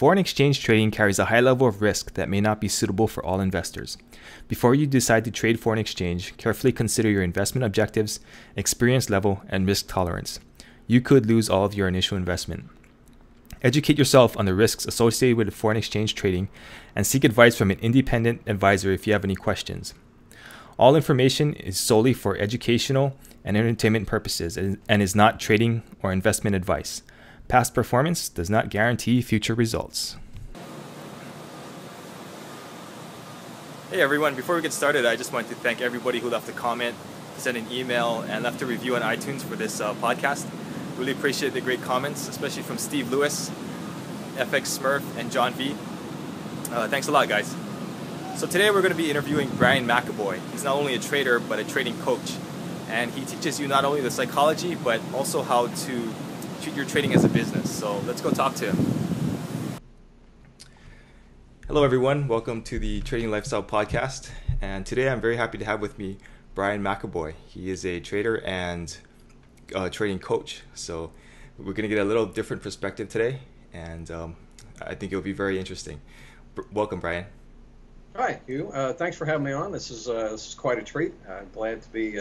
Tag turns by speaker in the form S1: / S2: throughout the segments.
S1: Foreign exchange trading carries a high level of risk that may not be suitable for all investors. Before you decide to trade foreign exchange, carefully consider your investment objectives, experience level, and risk tolerance. You could lose all of your initial investment. Educate yourself on the risks associated with foreign exchange trading and seek advice from an independent advisor if you have any questions. All information is solely for educational and entertainment purposes and is not trading or investment advice. Past performance does not guarantee future results. Hey everyone, before we get started, I just want to thank everybody who left a comment, sent an email, and left a review on iTunes for this podcast. Really appreciate the great comments, especially from Steve Lewis, FX Smurf, and John V. Thanks a lot, guys. So today we're going to be interviewing Brian McAboy. He's not only a trader, but a trading coach. And he teaches you not only the psychology, but also how to treat your trading as a business. So let's go talk to him. Hello everyone, welcome to the Trading Lifestyle Podcast. And today I'm very happy to have with me Brian McAboy. He is a trader and trading coach. So we're going to get a little different perspective today, and I think it'll be very interesting. Welcome, Brian.
S2: Hi, Hugh. Thanks for having me on. This is quite a treat. I'm glad to be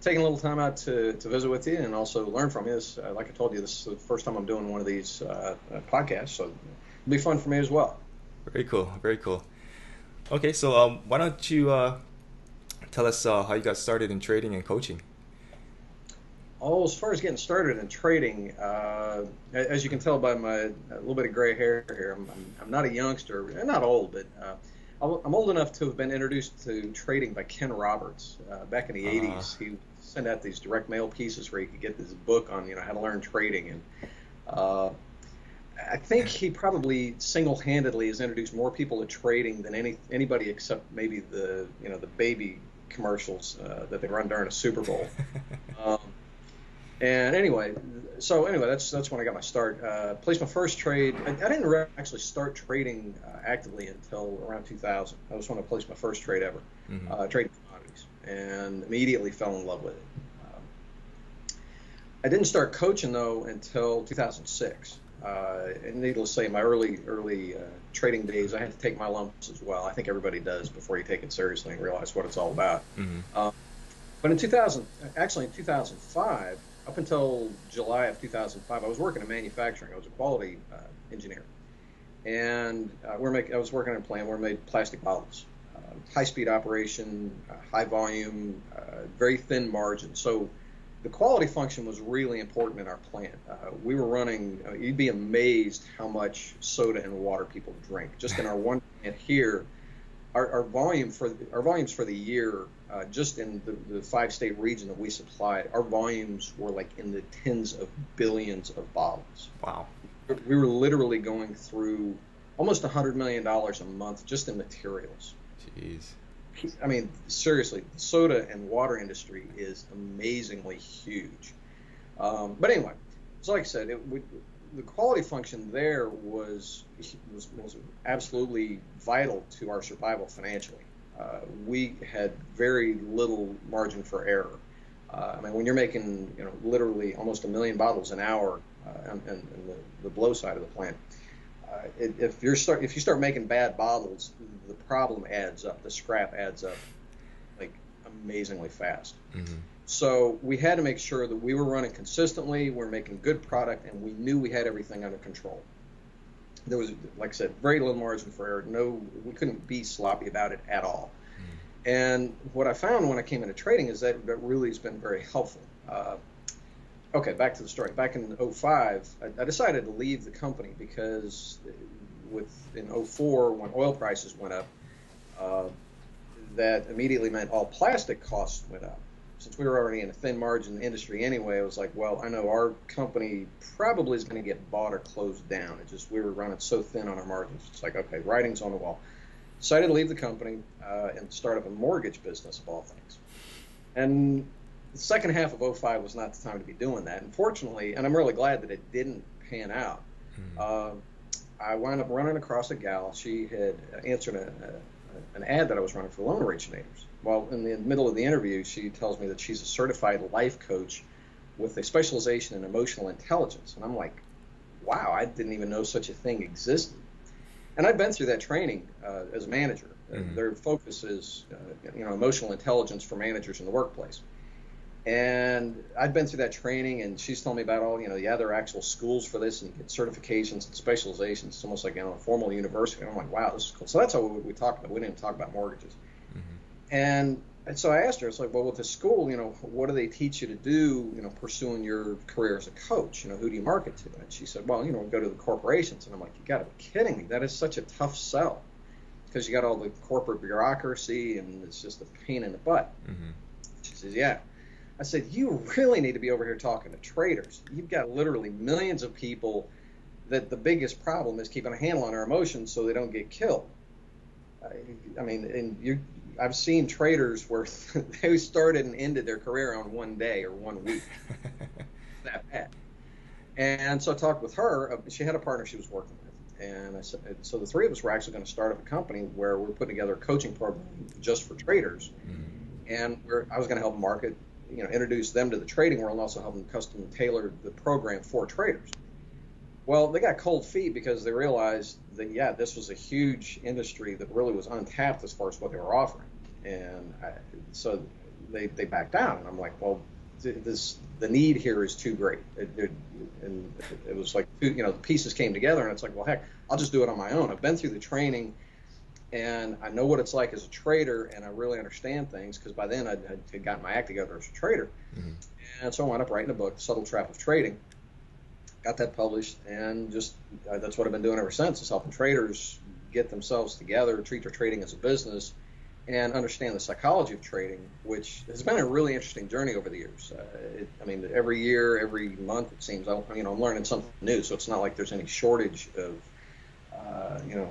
S2: taking a little time out to visit with you and also learn from you. Like I told you, this is the first time I'm doing one of these podcasts, so it'll be fun for me as well.
S1: Very cool. Very cool. Okay, so why don't you tell us how you got started in trading and coaching?
S2: Oh, as far as getting started in trading, as you can tell by my little bit of gray hair here, I'm not a youngster, not old, but I'm old enough to have been introduced to trading by Ken Roberts back in the 80s. He sent out these direct mail pieces where you could get this book on how to learn trading, and I think he probably single-handedly has introduced more people to trading than anybody except maybe the baby commercials that they run during a Super Bowl. And anyway, that's when I got my start. Placed my first trade. I didn't actually start trading actively until around 2000. That was when I placed my first trade ever, trading commodities, and immediately fell in love with it. I didn't start coaching though until 2006. And needless to say, in my early trading days, I had to take my lumps as well. I think everybody does before you take it seriously and realize what it's all about. But in 2005. Up until July of 2005, I was working in manufacturing. I was a quality engineer, and I was working in a plant where we made plastic bottles. High-speed operation, high volume, very thin margin. So the quality function was really important in our plant. We were running. You'd be amazed how much soda and water people drink. Just in our one plant here, our volumes for the year. Just in the 5-state region that we supplied, our volumes were like in the tens of billions of bottles.
S1: Wow.
S2: We were literally going through almost $100 million a month just in materials.
S1: Jeez.
S2: I mean, seriously, the soda and water industry is amazingly huge. But anyway, so like I said, the quality function there was absolutely vital to our survival financially. We had very little margin for error. I mean, when you're making, literally almost 1 million bottles an hour, and the blow side of the plant, if you start making bad bottles, the problem adds up. The scrap adds up like amazingly fast. So we had to make sure that we were running consistently, we're making good product, and we knew we had everything under control. There was, like I said, very little margin for error. We couldn't be sloppy about it at all. And what I found when I came into trading is that really has been very helpful. Okay, back to the story. Back in 2005, I decided to leave the company because in 2004, when oil prices went up, that immediately meant all plastic costs went up. Since we were already in a thin margin industry anyway, I was like, well, I know our company probably is going to get bought or closed down. We were running so thin on our margins. It's like, okay, writing's on the wall. Decided to leave the company and start up a mortgage business of all things. And the second half of 2005 was not the time to be doing that. Unfortunately, and I'm really glad that it didn't pan out. I wound up running across a gal. She had answered an ad that I was running for loan originators. Well, in the middle of the interview, she tells me that she's a certified life coach with a specialization in emotional intelligence. And I'm like, wow, I didn't even know such a thing existed. And I've been through that training as a manager. Their focus is, emotional intelligence for managers in the workplace. And I'd been through that training, and she's told me about all, there are actual schools for this, and you get certifications and specializations. It's almost like, a formal university. And I'm like, wow, this is cool. So that's what we talked about. We didn't talk about mortgages. And so I asked her, it's like, well, with the school, what do they teach you to do, pursuing your career as a coach? Who do you market to? And she said, well, go to the corporations. And I'm like, you got to be kidding me. That is such a tough sell, because you got all the corporate bureaucracy, and it's just a pain in the butt. She says, yeah. I said, you really need to be over here talking to traders. You've got literally millions of people that the biggest problem is keeping a handle on their emotions so they don't get killed. I've seen traders where they started and ended their career on one day or 1 week. That bad. And so I talked with her. She had a partner she was working with. And I said, so the three of us were actually going to start up a company where we're putting together a coaching program just for traders. And I was going to help market, introduce them to the trading world, and also help them custom tailor the program for traders. Well, they got cold feet because they realized that, yeah, this was a huge industry that really was untapped as far as what they were offering. And so they backed down. And I'm like, well, the need here is too great. And it was like, the pieces came together, and it's like, well, heck, I'll just do it on my own. I've been through the training, and I know what it's like as a trader, and I really understand things, because by then I'd gotten my act together as a trader. And so I wound up writing a book, Subtle Trap of Trading. Got that published, and just that's what I've been doing ever since, is helping traders get themselves together, treat their trading as a business, and understand the psychology of trading, which has been a really interesting journey over the years. Every year, every month, it seems, I'm learning something new, so it's not like there's any shortage of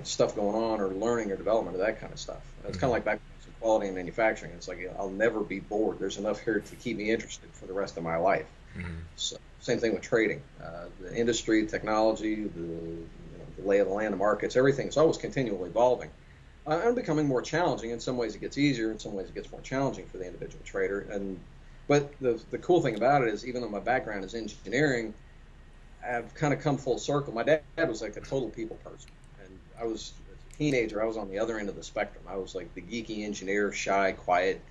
S2: stuff going on, or learning or development of that kind of stuff. It's kind of like back to quality and manufacturing. It's like, I'll never be bored. There's enough here to keep me interested for the rest of my life. So same thing with trading. The industry, technology, the lay of the land, the markets, everything is always continually evolving and becoming more challenging. In some ways it gets easier, in some ways it gets more challenging for the individual trader. But the cool thing about it is, even though my background is engineering, I've kind of come full circle. My dad was like a total people person, and I was, as a teenager, I was on the other end of the spectrum. I was like the geeky engineer, shy, quiet.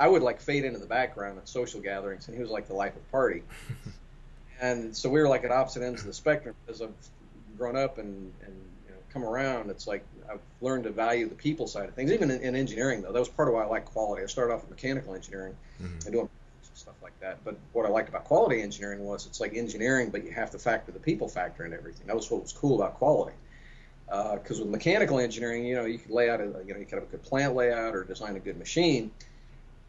S2: I would like fade into the background at social gatherings, and he was like the life of the party. And so we were like at opposite ends of the spectrum. As I've grown up and come around, it's like I've learned to value the people side of things. Even in engineering, though, that was part of why I like quality. I started off with mechanical engineering and doing stuff like that. But what I liked about quality engineering was, it's like engineering, but you have to factor the people factor in everything. That was what was cool about quality. Because with mechanical engineering, you could lay out you could have a good plant layout or design a good machine.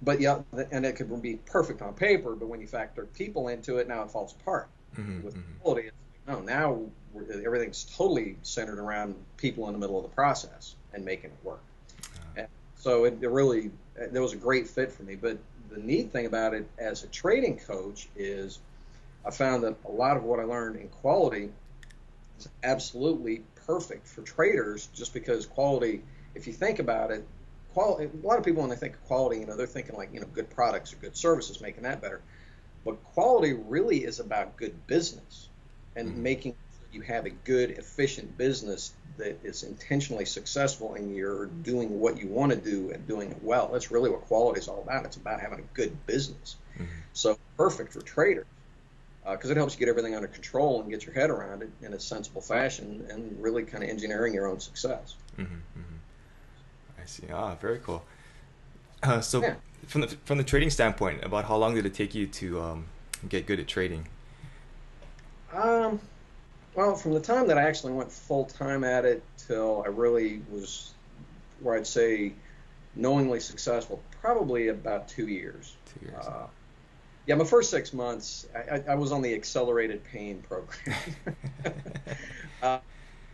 S2: But yeah, and it could be perfect on paper, but when you factor people into it, now it falls apart. With quality, it's like, no, now everything's totally centered around people in the middle of the process and making it work. And so it really, there was a great fit for me. But the neat thing about it as a trading coach is, I found that a lot of what I learned in quality is absolutely perfect for traders, just because quality, if you think about it, quality, a lot of people, when they think of quality, they're thinking like, good products or good services, making that better. But quality really is about good business, and making sure you have a good, efficient business that is intentionally successful, and you're doing what you want to do and doing it well. That's really what quality is all about. It's about having a good business. So perfect for traders, because it helps you get everything under control and get your head around it in a sensible fashion, and really kind of engineering your own success.
S1: I see. Very cool. So
S2: Yeah.
S1: From the trading standpoint, about how long did it take you to get good at trading?
S2: Well, from the time that I actually went full time at it till I really was, where I'd say, knowingly successful, probably about 2 years.
S1: 2 years.
S2: Yeah, my first 6 months, I was on the accelerated pain program.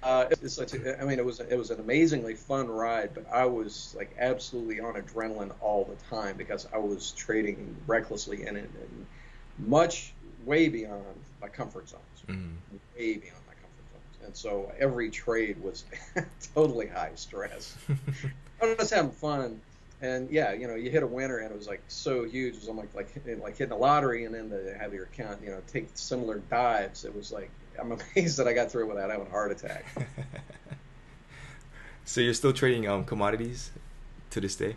S2: It was an amazingly fun ride, but I was like absolutely on adrenaline all the time, because I was trading recklessly and way beyond my comfort zones. Way beyond my comfort zones. And so every trade was totally high stress. I was having fun. And yeah, you hit a winner, and it was like so huge. It was almost like hitting a lottery, and then to have your account, take similar dives. It was like I'm amazed that I got through it without having a heart attack.
S1: So you're still trading commodities to this day?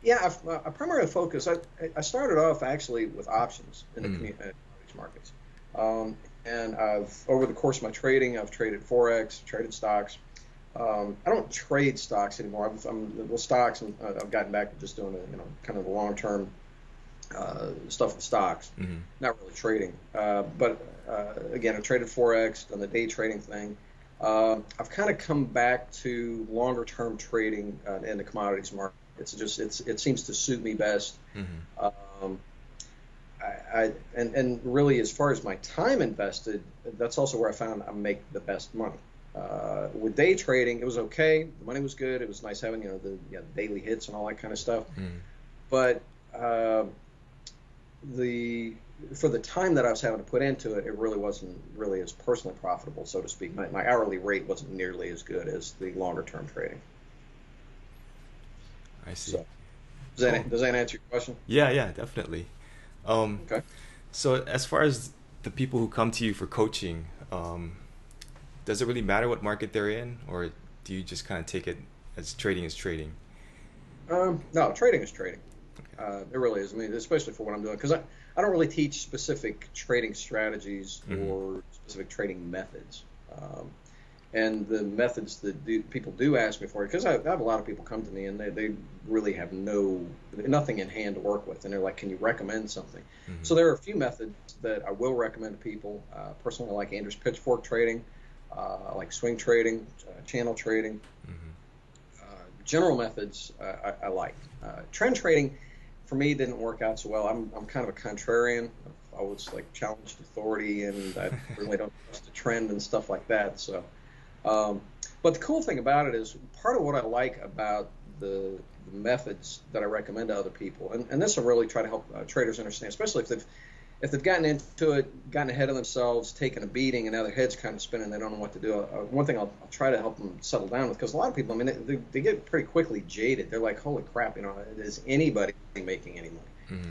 S2: Yeah, I primarily focus. I started off actually with options in the commodities markets, and I've over the course of my trading, I've traded forex, traded stocks. I don't trade stocks anymore. With stocks, and I've gotten back to just doing kind of the long term stuff with stocks, not really trading. But again, I've traded forex, done the day trading thing. I've kind of come back to longer term trading in the commodities market. It seems to suit me best. And really, as far as my time invested, that's also where I found I make the best money. With day trading, it was okay. The money was good. It was nice having the daily hits and all that kind of stuff. But for the time that I was having to put into it, it really wasn't really as personally profitable, so to speak. My hourly rate wasn't nearly as good as the longer term trading.
S1: I see.
S2: So, does that answer your question?
S1: Yeah, definitely.
S2: Okay.
S1: So as far as the people who come to you for coaching, does it really matter what market they're in, or do you just kind of take it as trading is trading?
S2: No, trading is trading.
S1: Okay.
S2: It really is. I mean, especially for what I'm doing, because I don't really teach specific trading strategies or specific trading methods. And the methods that people do ask me for, because I have a lot of people come to me and they really have nothing in hand to work with, and they're like, "Can you recommend something?" So there are a few methods that I will recommend to people. Personally, I like Andrew's pitchfork trading. I like swing trading, channel trading. General methods I like. Trend trading for me didn't work out so well. I'm kind of a contrarian. I've always like challenged authority, and I really don't trust the trend and stuff like that. So. But the cool thing about it is part of what I like about the methods that I recommend to other people, and this will really try to help traders understand, especially if they've gotten into it, gotten ahead of themselves, taken a beating, and now their head's kind of spinning, they don't know what to do. One thing I'll try to help them settle down with, because a lot of people, I mean, they get pretty quickly jaded. They're like, "Holy crap, is anybody making any money?"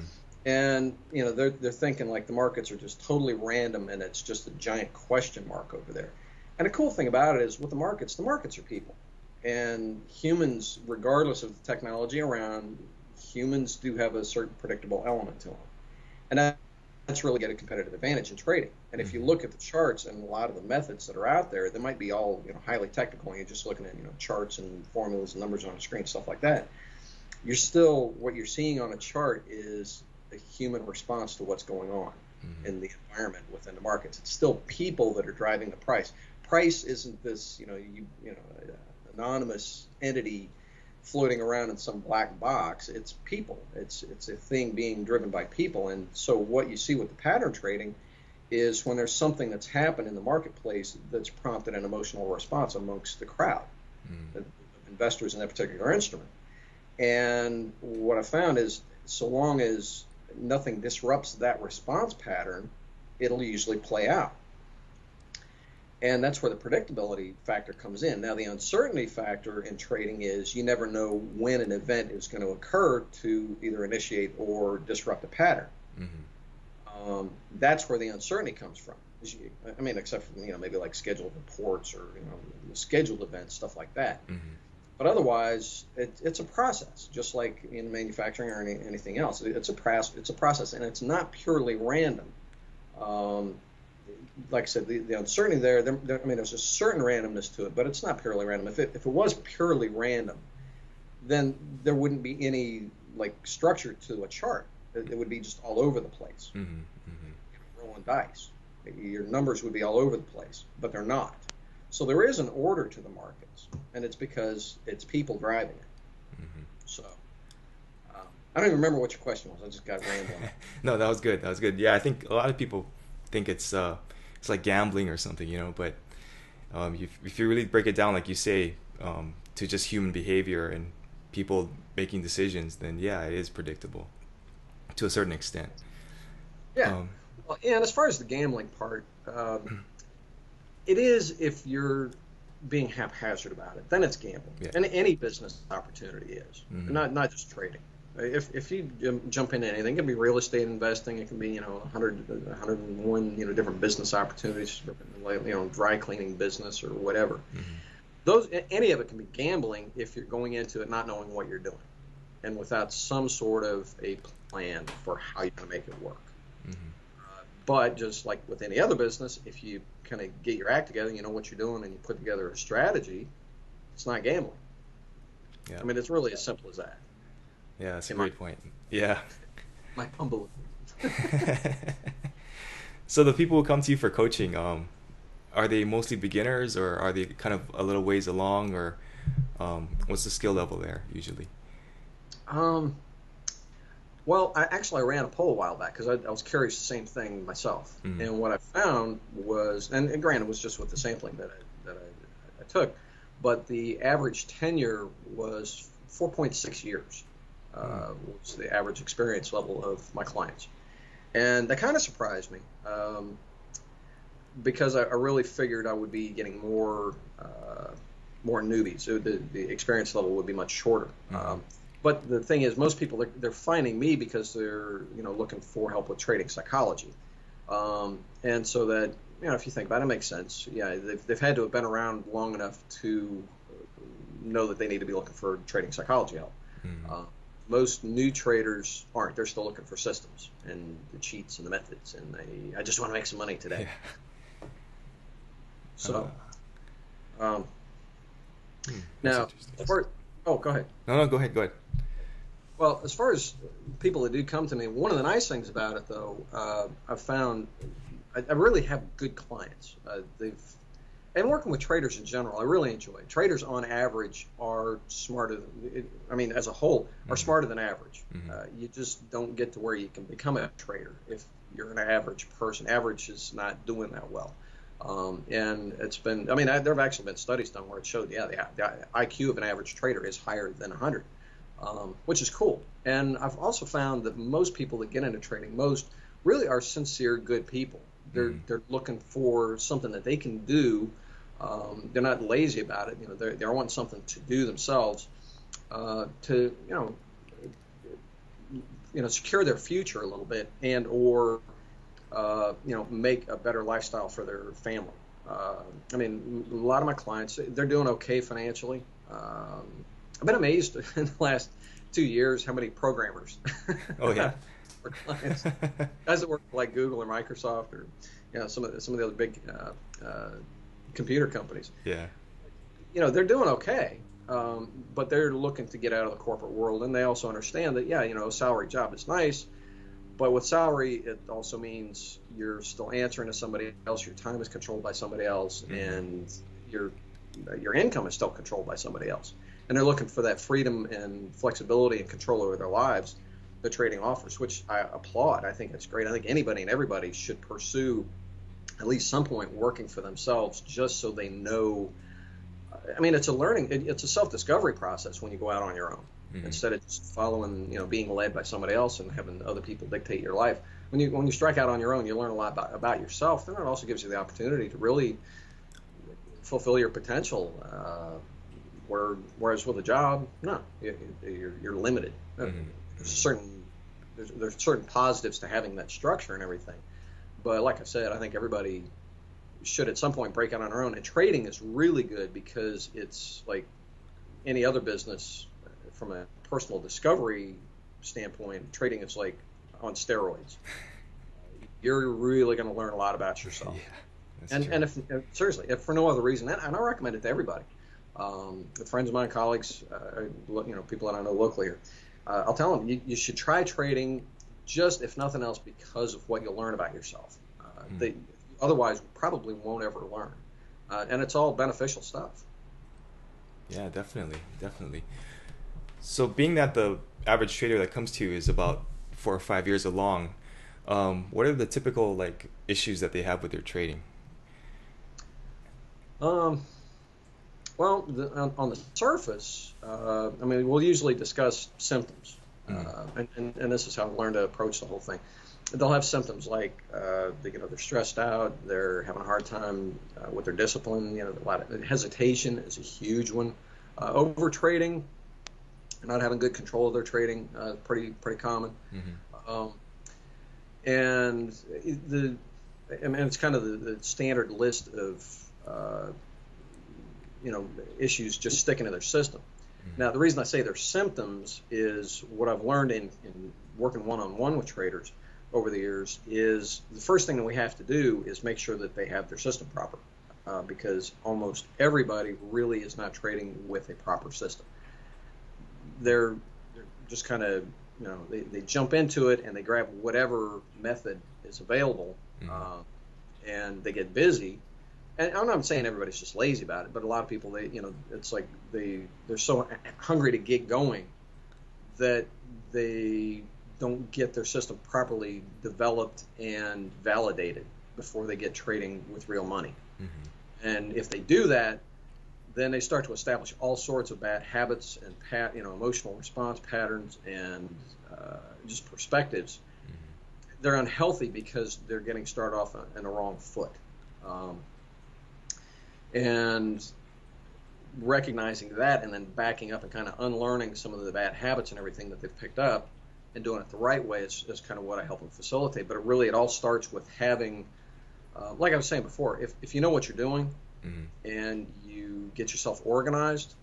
S2: And they're thinking like the markets are just totally random, and it's just a giant question mark over there. And the cool thing about it is with the markets are people. And humans, regardless of the technology around, humans do have a certain predictable element to them. And that's really get a competitive advantage in trading. And if you look at the charts and a lot of the methods that are out there, they might be all highly technical, and you're just looking at charts and formulas and numbers on a screen, stuff like that. What you're seeing on a chart is a human response to what's going on in the environment within the markets. It's still people that are driving the price. Price isn't this anonymous entity floating around in some black box. It's people. It's a thing being driven by people. And so what you see with the pattern trading is when there's something that's happened in the marketplace that's prompted an emotional response amongst the crowd, the investors in that particular instrument. And what I found is so long as nothing disrupts that response pattern, it'll usually play out. And that's where the predictability factor comes in. Now, the uncertainty factor in trading is you never know when an event is going to occur to either initiate or disrupt a pattern. That's where the uncertainty comes from. I mean, except for maybe like scheduled reports or scheduled events, stuff like that. But otherwise, it's a process, just like in manufacturing or anything else. It's a process, and it's not purely random. Like I said, the uncertainty there, there's a certain randomness to it, but it's not purely random. If it was purely random, then there wouldn't be any like structure to a chart. It would be just all over the place. Rolling dice. Your numbers would be all over the place, but they're not. So there is an order to the markets, and it's because it's people driving it. So I don't even remember what your question was. I just got rambling.
S1: No, that was good. Yeah, I think a lot of people think it's like gambling or something, but if you really break it down, like you say, to just human behavior and people making decisions, then yeah, it is predictable to a certain extent.
S2: Yeah. And as far as the gambling part, it is if you're being haphazard about it, then it's gambling.
S1: Yeah.
S2: And any business opportunity is, not just trading. If you jump into anything, it can be real estate investing. It can be 101 different business opportunities, dry cleaning business or whatever. Any of it can be gambling if you're going into it not knowing what you're doing and without some sort of a plan for how you're going to make it work. But just like with any other business, if you kind of get your act together, you know what you're doing, and you put together a strategy, it's not gambling.
S1: Yeah.
S2: I mean, it's really as simple as that.
S1: Yeah, that's a great point. Yeah.
S2: My humble
S1: opinion. So the people who come to you for coaching, are they mostly beginners, or are they kind of a little ways along, or what's the skill level there usually?
S2: Well, I ran a poll a while back because I was curious the same thing myself. And what I found was, and granted, it was just with the sampling that I took, but the average tenure was 4.6 years. Was the average experience level of my clients. And that kind of surprised me because I really figured I would be getting more newbies. So the experience level would be much shorter. But the thing is, most people, they're finding me because they're looking for help with trading psychology. And so that, if you think about it, it makes sense. Yeah, they've had to have been around long enough to know that they need to be looking for trading psychology help. Most new traders aren't. They're still looking for systems and the cheats and the methods, and I just want to make some money today. Yeah. So, now, go ahead.
S1: No, go ahead.
S2: Well, as far as people that do come to me, one of the nice things about it, though, I've found I really have good clients. And working with traders in general, I really enjoy it. Traders, on average, are smarter as a whole, are smarter than average. You just don't get to where you can become a trader if you're an average person. Average is not doing that well. And it's been, there have actually been studies done where it showed, the IQ of an average trader is higher than 100, which is cool. And I've also found that most people that get into trading, most really are sincere, good people. They're looking for something that they can do. They're not lazy about it. They want something to do themselves to secure their future a little bit and or make a better lifestyle for their family. A lot of my clients, they're doing okay financially. I've been amazed in the last 2 years how many programmers.
S1: Oh yeah.
S2: For clients, guys that work for like Google or Microsoft or some of the other big computer companies.
S1: Yeah.
S2: They're doing okay, but they're looking to get out of the corporate world, and they also understand that a salary job is nice, but with salary it also means you're still answering to somebody else. Your time is controlled by somebody else, and your income is still controlled by somebody else. And they're looking for that freedom and flexibility and control over their lives the trading offers, which I applaud. I think it's great. I think anybody and everybody should pursue at least some point working for themselves, just so they know. It's a learning, it's a self-discovery process when you go out on your own, instead of just following, being led by somebody else and having other people dictate your life. When you strike out on your own, you learn a lot about yourself. Then it also gives you the opportunity to really fulfill your potential. Whereas with a job, no, you're limited. There's certain positives to having that structure and everything, but like I said, I think everybody should at some point break out on their own. And trading is really good because it's like any other business from a personal discovery standpoint. Trading is like on steroids. You're really going to learn a lot about yourself.
S1: Yeah,
S2: and if seriously, if for no other reason, and I recommend it to everybody, with friends of mine, colleagues, people that I know locally here. I'll tell them you should try trading, just if nothing else, because of what you'll learn about yourself. They otherwise probably won't ever learn, and it's all beneficial stuff.
S1: Yeah, definitely. So being that the average trader that comes to you is about 4 or 5 years along, what are the typical issues that they have with their trading?
S2: Well, on the surface, we'll usually discuss symptoms, and this is how I've learned to approach the whole thing. They'll have symptoms like they're stressed out, they're having a hard time with their discipline. A lot of hesitation is a huge one. Over trading, not having good control of their trading, pretty common. Um, and I mean, it's kind of the standard list of issues just sticking to their system. Now, the reason I say they're symptoms is what I've learned in working one-on-one with traders over the years is the first thing that we have to do is make sure that they have their system proper, because almost everybody really is not trading with a proper system. They're just kind of, they jump into it and they grab whatever method is available, and they get busy. And I'm not saying everybody's just lazy about it, but a lot of people, it's like they're so hungry to get going that they don't get their system properly developed and validated before they get trading with real money. And if they do that, then they start to establish all sorts of bad habits and emotional response patterns and just perspectives. They're unhealthy because they're getting started off on the wrong foot. And recognizing that and then backing up and kind of unlearning some of the bad habits and everything that they've picked up and doing it the right way is kind of what I help them facilitate. But it all starts with having, like I was saying before, if you know what you're doing and you get yourself organized,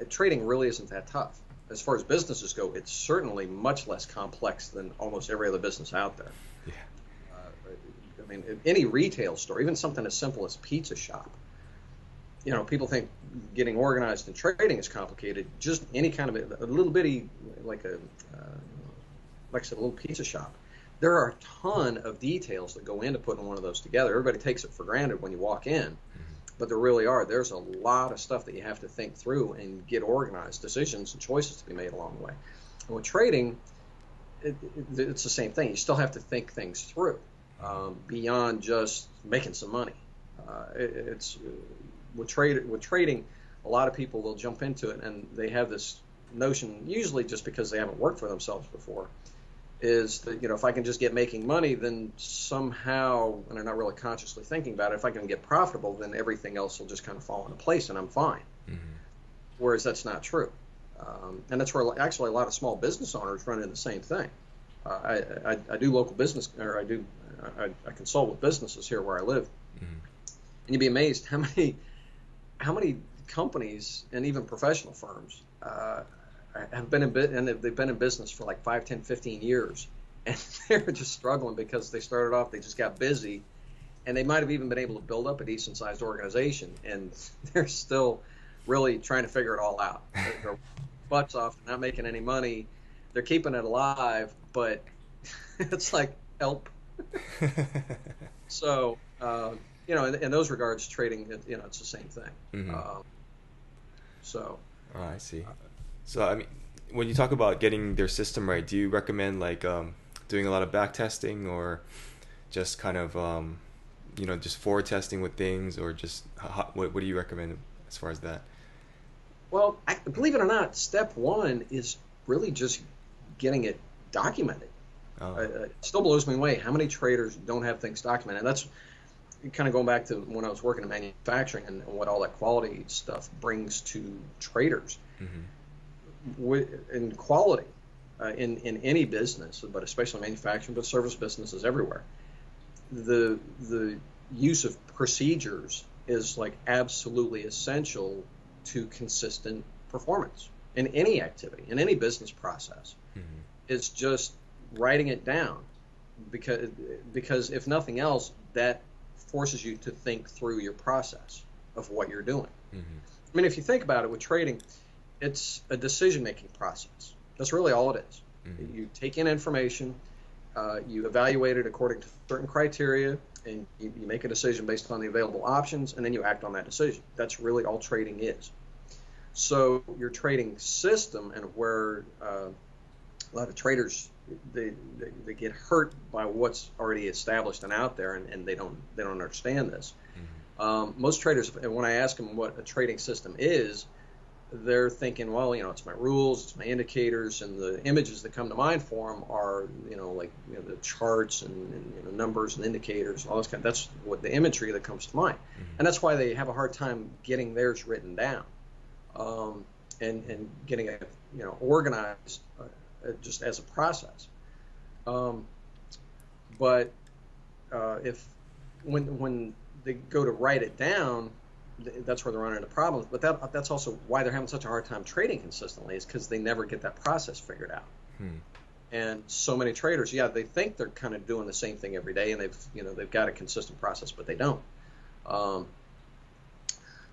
S2: trading really isn't that tough. As far as businesses go, it's certainly much less complex than almost every other business out there.
S1: Yeah.
S2: I mean, any retail store, even something as simple as pizza shop, people think getting organized in trading is complicated. Just any kind of a little bitty, like I said, a little pizza shop. There are a ton of details that go into putting one of those together. Everybody takes it for granted when you walk in, but there really are. There's a lot of stuff that you have to think through and get organized, decisions and choices to be made along the way. And with trading, it's the same thing. You still have to think things through beyond just making some money. With trading, a lot of people will jump into it and they have this notion, usually just because they haven't worked for themselves before, is that if I can just get making money, then somehow, and they're not really consciously thinking about it, if I can get profitable, then everything else will just kind of fall into place and I'm fine. Whereas that's not true, and that's where actually a lot of small business owners run into the same thing. I do local business, or I consult with businesses here where I live, and you'd be amazed how many companies and even professional firms have been they've been in business for like 5, 10, 15 years, and they're just struggling because they started off, they just got busy, and they might have even been able to build up a decent sized organization, and they're still really trying to figure it all out. Their butts off, not making any money, they're keeping it alive, but it's like help. So in those regards, trading, it's the same thing.
S1: Oh, I see. So, I mean, when you talk about getting their system right, do you recommend doing a lot of back testing, or just kind of just forward testing with things, or just what do you recommend as far as that?
S2: Well, believe it or not, step one is really just getting it documented. It still blows me away how many traders don't have things documented. And that's kind of going back to when I was working in manufacturing and what all that quality stuff brings to traders. In quality, in any business, but especially manufacturing, but service businesses everywhere, the use of procedures is like absolutely essential to consistent performance in any activity, in any business process. It's just writing it down, because if nothing else, that forces you to think through your process of what you're doing. I mean, if you think about it with trading, it's a decision-making process. That's really all it is. You take in information, you evaluate it according to certain criteria, and you make a decision based on the available options, and then you act on that decision. That's really all trading is. So your trading system, and where a lot of traders, they get hurt by what's already established and out there, and they don't understand this. Most traders, when I ask them what a trading system is, they're thinking, well, it's my rules, it's my indicators, and the images that come to mind for them are, the charts and numbers and indicators, all this kind. That's what the imagery that comes to mind, and that's why they have a hard time getting theirs written down. and getting it, organized just as a process. Um, but if when they go to write it down, that's where they're running into problems. But that's also why they're having such a hard time trading consistently, is because they never get that process figured out. And so many traders, they think they're kind of doing the same thing every day, and they've got a consistent process, but they don't.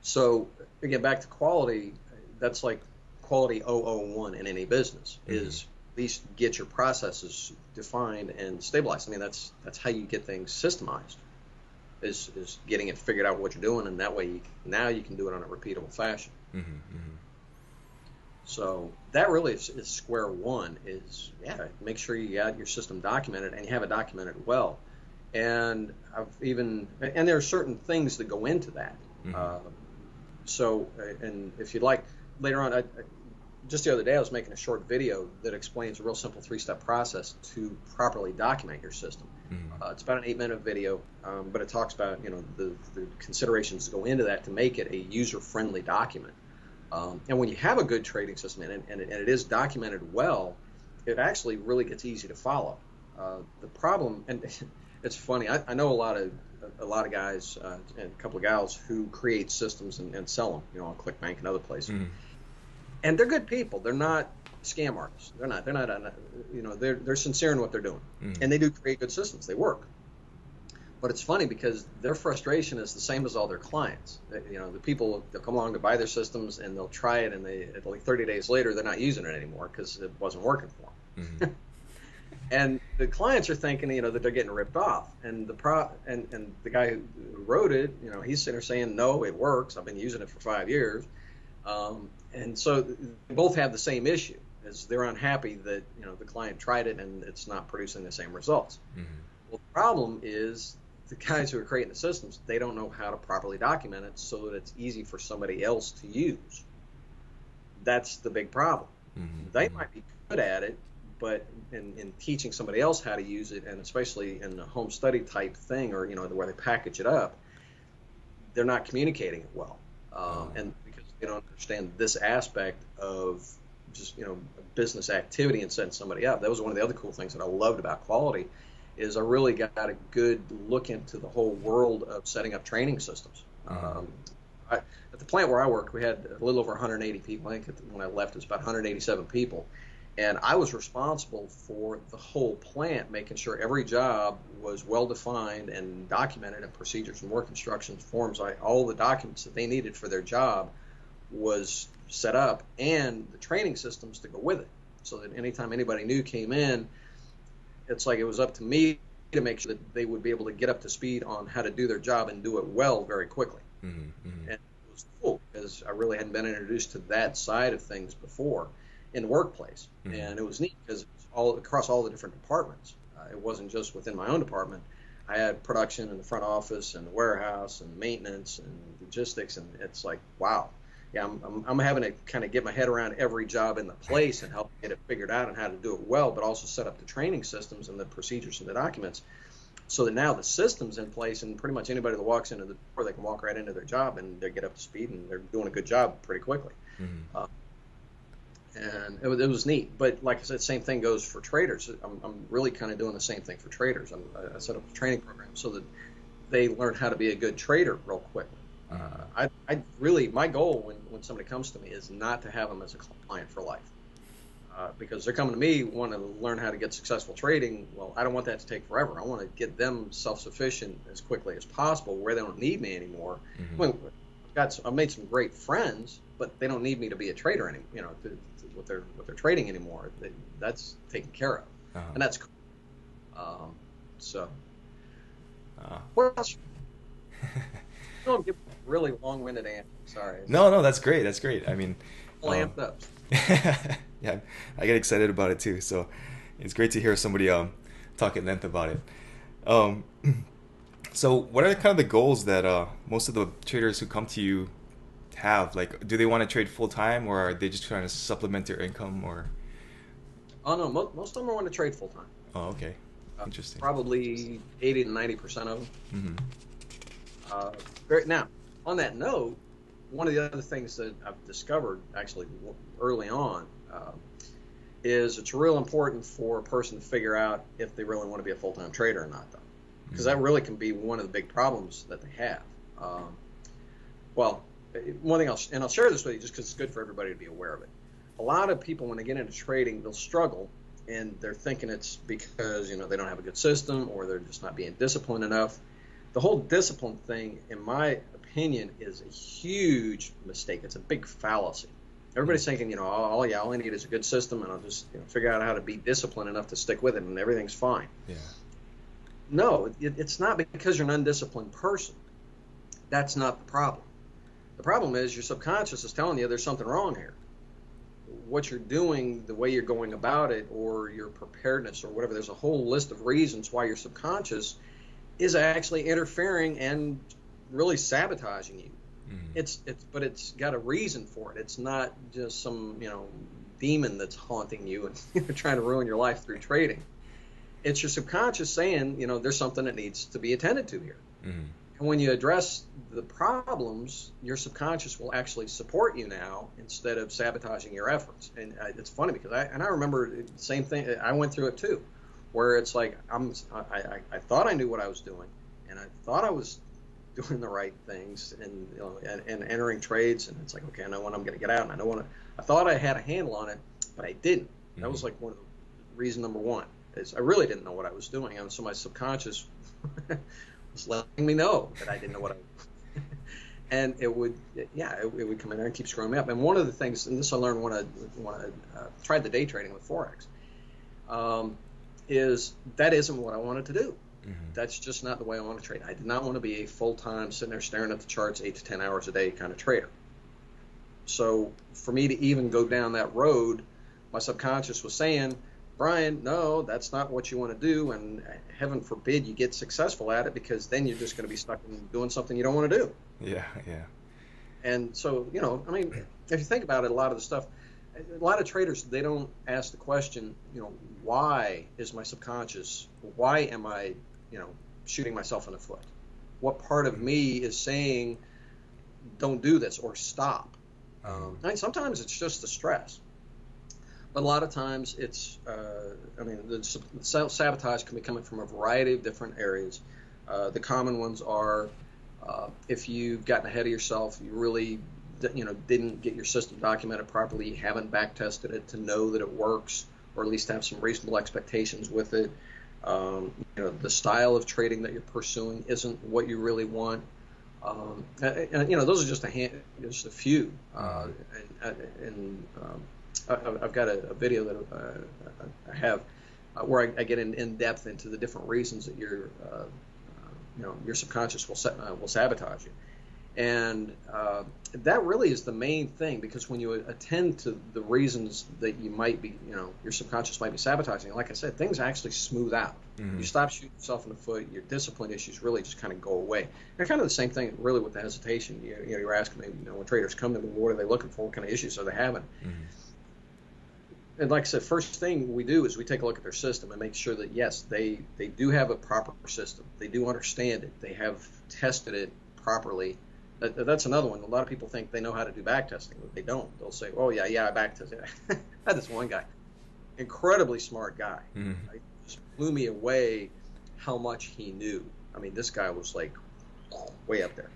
S2: So again, back to quality, that's like quality 001 in any business, is at least get your processes defined and stabilized. I mean, that's how you get things systemized, is getting it figured out what you're doing, and that way you can do it on a repeatable fashion. So that really is square one, is make sure you got your system documented, and you have it documented well. And and there are certain things that go into that. And if you'd like, later on, just the other day I was making a short video that explains a real simple 3-step process to properly document your system. It's about an 8-minute video, but it talks about the considerations that go into that to make it a user-friendly document. And when you have a good trading system and it is documented well, it actually really gets easy to follow. The problem, and it's funny, I know a lot of guys and a couple of gals who create systems and sell them, on ClickBank and other places. And they're good people. They're not scam artists. They're not. They're sincere in what they're doing, and they do create good systems. They work. But it's funny because their frustration is the same as all their clients. The people, they'll come along to buy their systems, and they'll try it, and like 30 days later, they're not using it anymore because it wasn't working for them. And the clients are thinking, that they're getting ripped off. And the guy who wrote it, he's sitting there saying, no, it works. I've been using it for 5 years. And so they both have the same issue, is they're unhappy that, the client tried it and it's not producing the same results. Well, the problem is the guys who are creating the systems, they don't know how to properly document it so that it's easy for somebody else to use. That's the big problem. They might be good at it, but in teaching somebody else how to use it, and especially in a home study type thing, or where they package it up, they're not communicating it well, and because they don't understand this aspect of just business activity and setting somebody up. That was one of the other cool things that I loved about quality, is I really got a good look into the whole world of setting up training systems. At the plant where I worked, we had a little over 180 people. I think when I left, it was about 187 people. And I was responsible for the whole plant, making sure every job was well-defined and documented, and procedures and work instructions, forms, all the documents that they needed for their job was set up, and the training systems to go with it. So that anytime anybody new came in, it's like it was up to me to make sure that they would be able to get up to speed on how to do their job and do it well very quickly. And it was cool because I really hadn't been introduced to that side of things before in the workplace. And it was neat because it was all across all the different departments. It wasn't just within my own department. I had production in the front office and the warehouse and maintenance and logistics, and it's like, wow. Yeah, I'm having to kind of get my head around every job in the place and help get it figured out and how to do it well, but also set up the training systems and the procedures and the documents so that now the system's in place, and pretty much anybody that walks into the door, they can walk right into their job and they get up to speed, and they're doing a good job pretty quickly. And it was neat. But like I said, same thing goes for traders. I'm really kind of doing the same thing for traders. I set up a training program so that they learn how to be a good trader real quickly. I really, my goal when somebody comes to me is not to have them as a client for life, because they're coming to me wanting to learn how to get successful trading. Well, I don't want that to take forever. I want to get them self-sufficient as quickly as possible, where they don't need me anymore. I've made some great friends, but they don't need me to be a trader anymore. With their trading anymore. That's taken care of, and that's cool. What else? Don't give a really long-winded answer. Sorry.
S1: No, that's great. That's great. I mean,
S2: amped up.
S1: Yeah, I get excited about it too. So it's great to hear somebody talk at length about it. So what are kind of the goals that most of the traders who come to you have? Like, do they want to trade full time, or are they just trying to supplement their income? Or
S2: no, most of them want to trade full time.
S1: Oh, okay, interesting.
S2: Probably 80 to 90% of them. Now, on that note, one of the other things that I've discovered actually early on is it's real important for a person to figure out if they really want to be a full-time trader or not, though, because that really can be one of the big problems that they have. Well, one thing I'll share this with you just because it's good for everybody to be aware of it. A lot of people, when they get into trading, they'll struggle, and they're thinking it's because they don't have a good system or they're just not being disciplined enough. The whole discipline thing, in my opinion, is a huge mistake. It's a big fallacy. Everybody's thinking, all I need is a good system, and I'll just figure out how to be disciplined enough to stick with it, and everything's fine.
S1: Yeah.
S2: No, it's not because you're an undisciplined person. That's not the problem. The problem is your subconscious is telling you there's something wrong here. What you're doing, the way you're going about it, or your preparedness, or whatever, there's a whole list of reasons why your subconscious is actually interfering and really sabotaging you. But it's got a reason for it. It's not just some demon that's haunting you and trying to ruin your life through trading. It's your subconscious saying there's something that needs to be attended to here. And when you address the problems, your subconscious will actually support you now instead of sabotaging your efforts. And it's funny because I remember the same thing. I went through it too, where it's like I thought I knew what I was doing, and I thought I was doing the right things and entering trades, and it's like, okay, I know when I'm going to get out, and I thought I had a handle on it, but I didn't. That was like one of the reason number one is I really didn't know what I was doing, and so my subconscious was letting me know that I didn't know what I was. And it would come in there and keep screwing me up. And one of the things, and this I learned when I tried the day trading with Forex, is that isn't what I wanted to do. That's just not the way I want to trade. I did not want to be a full-time sitting there staring at the charts 8 to 10 hours a day kind of trader. So for me to even go down that road, my subconscious was saying, Brian, no, that's not what you want to do, and heaven forbid you get successful at it, because then you're just going to be stuck in doing something you don't want to do.
S1: Yeah.
S2: And so, if you think about it, a lot of traders, they don't ask the question, why is my subconscious, why am I, shooting myself in the foot? What part of me is saying, don't do this or stop? Sometimes it's just the stress. But a lot of times it's, the self-sabotage can be coming from a variety of different areas. The common ones are if you've gotten ahead of yourself, you really didn't get your system documented properly, you haven't back tested it to know that it works, or at least have some reasonable expectations with it. The style of trading that you're pursuing isn't what you really want. Those are just a few. I've got a video that I have where I get in depth into the different reasons that your subconscious will sabotage you, and that really is the main thing, because when you attend to the reasons that you might be, your subconscious might be sabotaging, like I said, things actually smooth out. You stop shooting yourself in the foot. Your discipline issues really just kind of go away. And kind of the same thing really with the hesitation. You're asking me, when traders come to me, what are they looking for? What kind of issues are they having? And like I said, first thing we do is we take a look at their system and make sure that, yes, they do have a proper system. They do understand it. They have tested it properly. That's another one. A lot of people think they know how to do back testing, but they don't. They'll say, oh, yeah, I back tested. I had this one guy, incredibly smart guy. It just blew me away how much he knew. I mean, this guy was like way up there.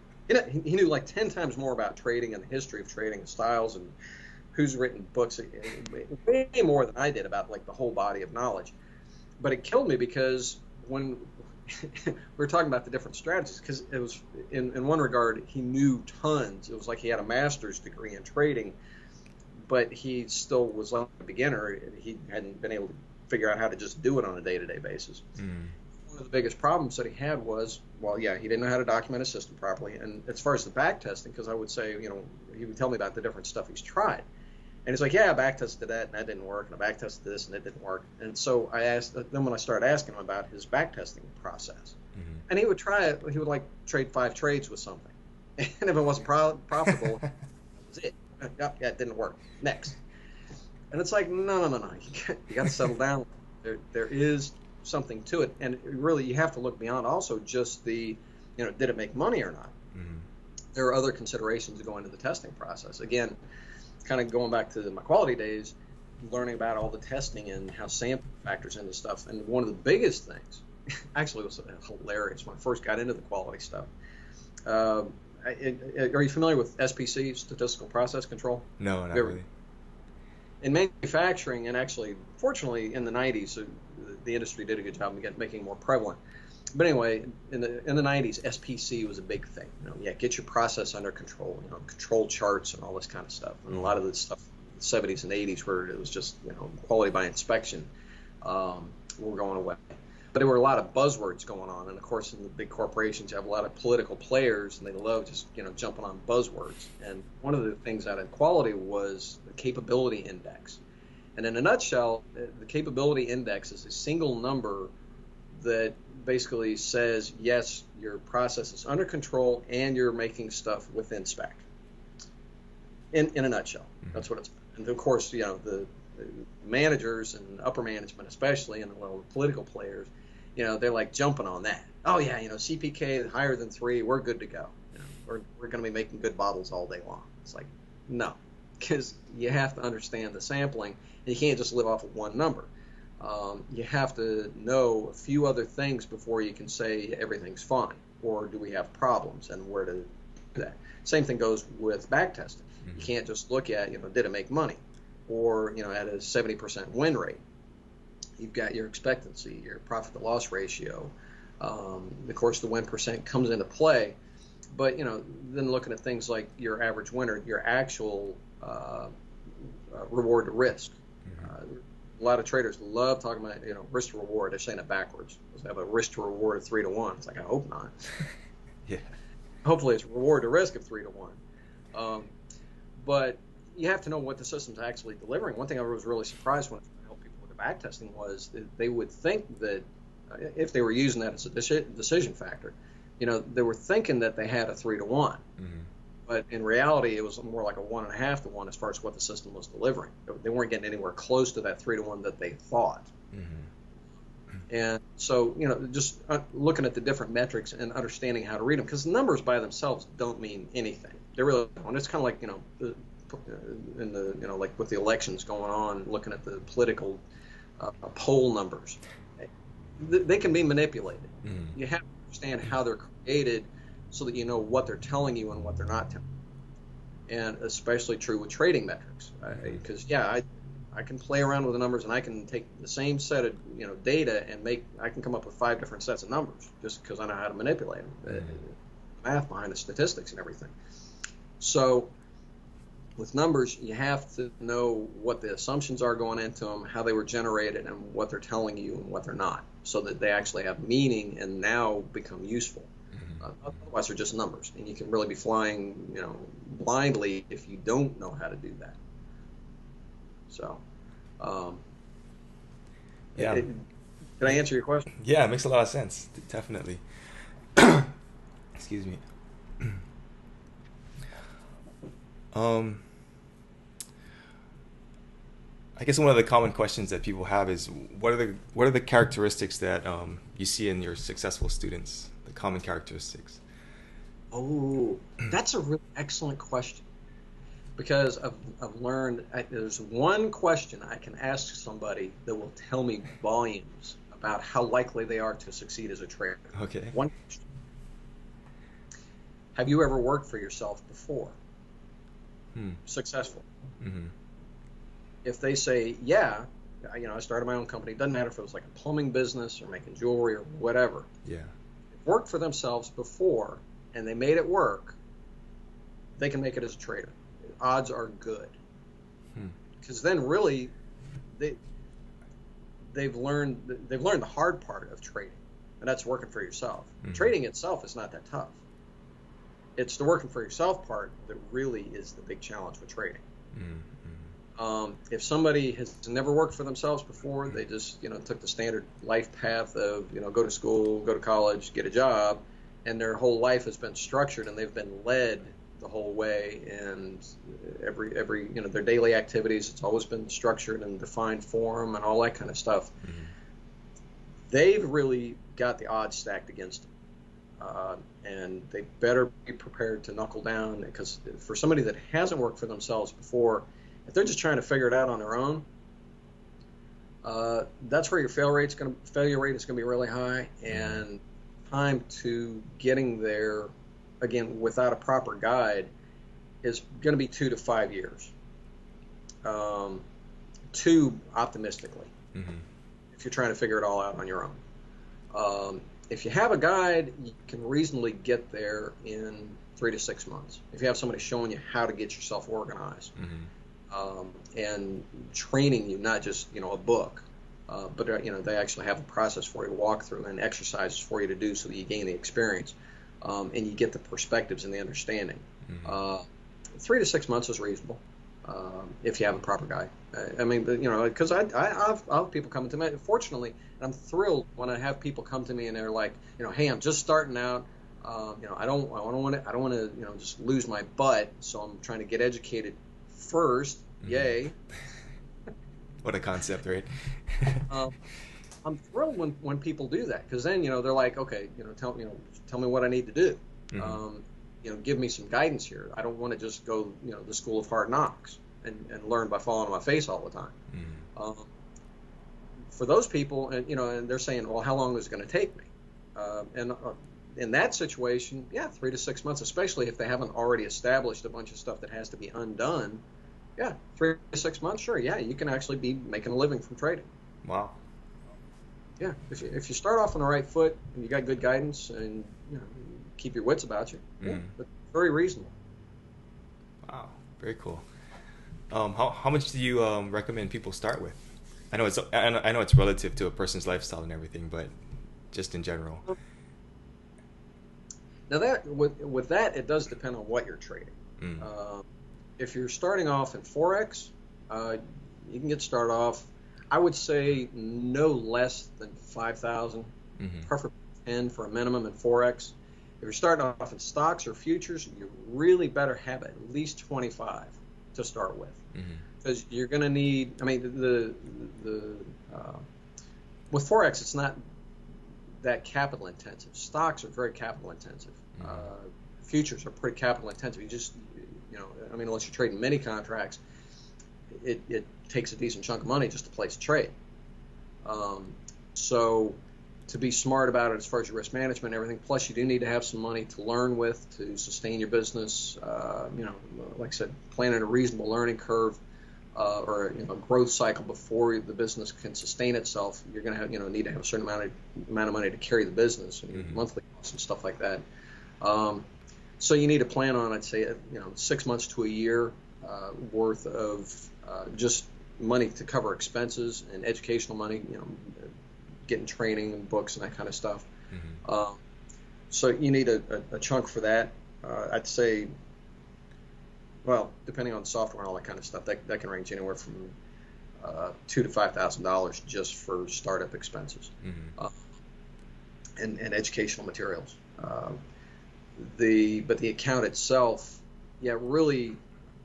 S2: He knew like 10 times more about trading and the history of trading and styles and who's written books, way more than I did about like the whole body of knowledge. But it killed me because when we were talking about the different strategies, because it was in one regard he knew tons. It was like he had a master's degree in trading, but he still was like a beginner. He hadn't been able to figure out how to just do it on a day-to-day basis. One of the biggest problems that he had was, he didn't know how to document a system properly. And as far as the back testing, because I would say, he would tell me about the different stuff he's tried. And he's like, yeah, I back tested that and that didn't work, and I back tested this and it didn't work. And so then when I started asking him about his back testing process, and he would try it, he would like trade 5 trades with something. And if it wasn't profitable, that was it. Yeah, it didn't work. Next. And it's like, no. You got to settle down. There is something to it. And really, you have to look beyond also just the, did it make money or not? there are other considerations that go into the testing process. Again, kind of going back to my quality days, learning about all the testing and how sample factors into stuff. And one of the biggest things, actually, it was hilarious when I first got into the quality stuff. Are you familiar with SPC, statistical process control?
S1: No, not really.
S2: In manufacturing, and actually, fortunately, in the 90s, the industry did a good job of making it more prevalent. But anyway, in the 90s, SPC was a big thing. Get your process under control. Control charts and all this kind of stuff. And a lot of the stuff in the 70s and 80s, where it was just quality by inspection, were going away. But there were a lot of buzzwords going on, and of course, in the big corporations, you have a lot of political players, and they love just jumping on buzzwords. And one of the things out of quality was the capability index. And in a nutshell, the capability index is a single number that basically says, yes, your process is under control and you're making stuff within spec. In a nutshell, that's what it's. And of course, the managers and upper management, especially, and the political players, they're like jumping on that. Oh yeah, CPK higher than 3, we're good to go. We're going to be making good bottles all day long. It's like, no, because you have to understand the sampling, and you can't just live off of one number. You have to know a few other things before you can say everything's fine, or do we have problems, and where to do that. Same thing goes with back testing. You can't just look at, did it make money, or at a 70% win rate. You've got your expectancy, your profit to loss ratio. Of course, the win percent comes into play, but then looking at things like your average winner, your actual reward to risk. A lot of traders love talking about risk to reward. They're saying it backwards. They have a risk to reward of 3 to 1. It's like, I hope not.
S1: Yeah.
S2: Hopefully, it's reward to risk of 3 to 1. But you have to know what the system's actually delivering. One thing I was really surprised when I helped people with the back testing was that they would think that if they were using that as a decision factor, they were thinking that they had a 3 to 1. But in reality, it was more like a 1.5 to 1 as far as what the system was delivering. They weren't getting anywhere close to that 3 to 1 that they thought. And so, just looking at the different metrics and understanding how to read them, because numbers by themselves don't mean anything. They really don't. It's kind of like, in the, like with the elections going on, looking at the political poll numbers, they can be manipulated. You have to understand how they're created so that you know what they're telling you and what they're not telling you. And especially true with trading metrics, because I can play around with the numbers, and I can take the same set of data and I can come up with 5 different sets of numbers just because I know how to manipulate them, the math behind the statistics and everything. So with numbers, you have to know what the assumptions are going into them, how they were generated, and what they're telling you and what they're not, so that they actually have meaning and now become useful. Otherwise, they're just numbers, and you can really be flying, blindly if you don't know how to do that. So, did I answer your question?
S1: Yeah, it makes a lot of sense. Definitely. Excuse me. I guess one of the common questions that people have is what are the characteristics that you see in your successful students? The common characteristics.
S2: Oh, that's a really excellent question, because I've learned there's one question I can ask somebody that will tell me volumes about how likely they are to succeed as a trader.
S1: Okay.
S2: One question. Have you ever worked for yourself before? Successful. If they say, yeah, I started my own company. It doesn't matter if it was like a plumbing business or making jewelry or whatever. Yeah. Worked for themselves before and they made it work, they can make it as a trader. Odds are good. Because then really they've learned the hard part of trading, and that's working for yourself. Trading itself is not that tough. It's the working for yourself part that really is the big challenge with trading. If somebody has never worked for themselves before, they just took the standard life path of go to school, go to college, get a job, and their whole life has been structured and they've been led the whole way, and every their daily activities, it's always been structured and defined form and all that kind of stuff. They've really got the odds stacked against them. and they better be prepared to knuckle down, because for somebody that hasn't worked for themselves before, if they're just trying to figure it out on their own, that's where your failure rate is going to be really high, and time to getting there, again, without a proper guide, is going to be 2 to 5 years. Too optimistically, if you're trying to figure it all out on your own. If you have a guide, you can reasonably get there in 3 to 6 months. If you have somebody showing you how to get yourself organized, and training you, not just a book, but they actually have a process for you to walk through and exercises for you to do, so that you gain the experience, and you get the perspectives and the understanding. 3 to 6 months is reasonable. If you have a proper guide. I mean, because I'll have people coming to me. Fortunately, I'm thrilled when I have people come to me and they're like, hey, I'm just starting out. I don't want to, just lose my butt. So I'm trying to get educated first. Yay!
S1: What a concept, right?
S2: I'm thrilled when people do that, because then they're like, okay, tell me what I need to do. Give me some guidance here. I don't want to just go, the school of hard knocks and learn by falling on my face all the time. For those people, and they're saying, well, how long is it going to take me? In that situation, 3 to 6 months, especially if they haven't already established a bunch of stuff that has to be undone. 3 to 6 months, sure. You can actually be making a living from trading.
S1: Wow.
S2: Yeah, if you start off on the right foot and you got good guidance and keep your wits about you, but very reasonable.
S1: Wow, very cool. How much do you recommend people start with? I know it's relative to a person's lifestyle and everything, but just in general.
S2: Now that with that, it does depend on what you're trading. If you're starting off in Forex, you can get started off, I would say, no less than 5,000, preferably 10 for a minimum in Forex. If you're starting off in stocks or futures, you really better have at least 25 to start with, because you're going to need. I mean, with Forex, it's not that capital intensive. Stocks are very capital intensive. Futures are pretty capital intensive. You just, unless you're trading mini contracts, it takes a decent chunk of money just to place a trade. So to be smart about it as far as your risk management and everything, plus you do need to have some money to learn with to sustain your business. Like I said, planning a reasonable learning curve or a growth cycle before the business can sustain itself. You're going to have need to have a certain amount of money to carry the business and your monthly costs and stuff like that. So you need to plan on, I'd say, 6 months to a year worth of just money to cover expenses and educational money, getting training and books and that kind of stuff. So you need a chunk for that. I'd say, well, depending on the software and all that kind of stuff, that can range anywhere from $2,000 to $5,000 just for startup expenses and educational materials. But the account itself, really,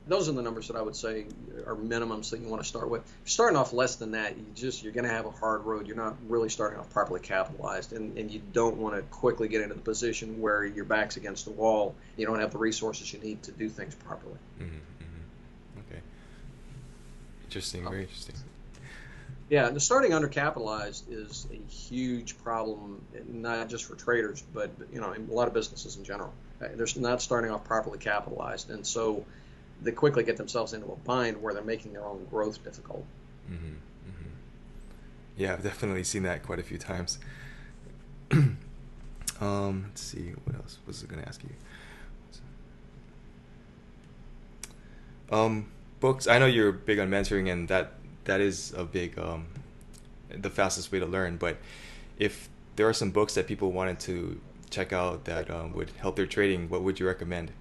S2: those are the numbers that I would say are minimums that you want to start with. If you're starting off less than that, you're going to have a hard road. You're not really starting off properly capitalized, and you don't want to quickly get into the position where your back's against the wall. You don't have the resources you need to do things properly.
S1: Okay. Interesting. Very interesting.
S2: Yeah, the starting undercapitalized is a huge problem, not just for traders, but in a lot of businesses in general. They're not starting off properly capitalized, and so they quickly get themselves into a bind where they're making their own growth difficult.
S1: Yeah, I've definitely seen that quite a few times. Let's see, what else was I going to ask you? Books. I know you're big on mentoring, and that is a big, the fastest way to learn. But if there are some books that people wanted to check out that would help their trading, what would you recommend?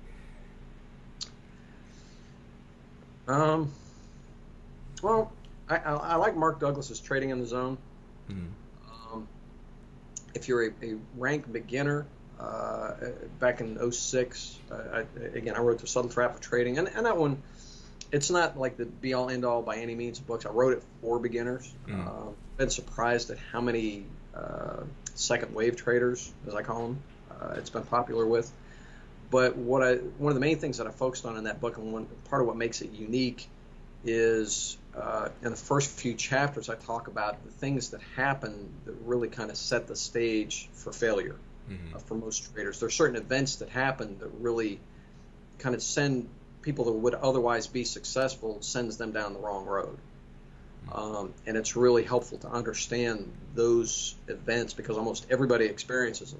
S2: Well, I like Mark Douglas's Trading in the Zone. If you're a rank beginner, back in 2006, I wrote The Subtle Trap of Trading, and that one, it's not like the be-all, end-all by any means of books. I wrote it for beginners. Been surprised at how many second wave traders, as I call them, it's been popular with. But one of the main things that I focused on in that book, and part of what makes it unique, is in the first few chapters I talk about the things that happen that really kind of set the stage for failure for most traders. There are certain events that happen that really kind of send people that would otherwise be successful, sends them down the wrong road. And it's really helpful to understand those events because almost everybody experiences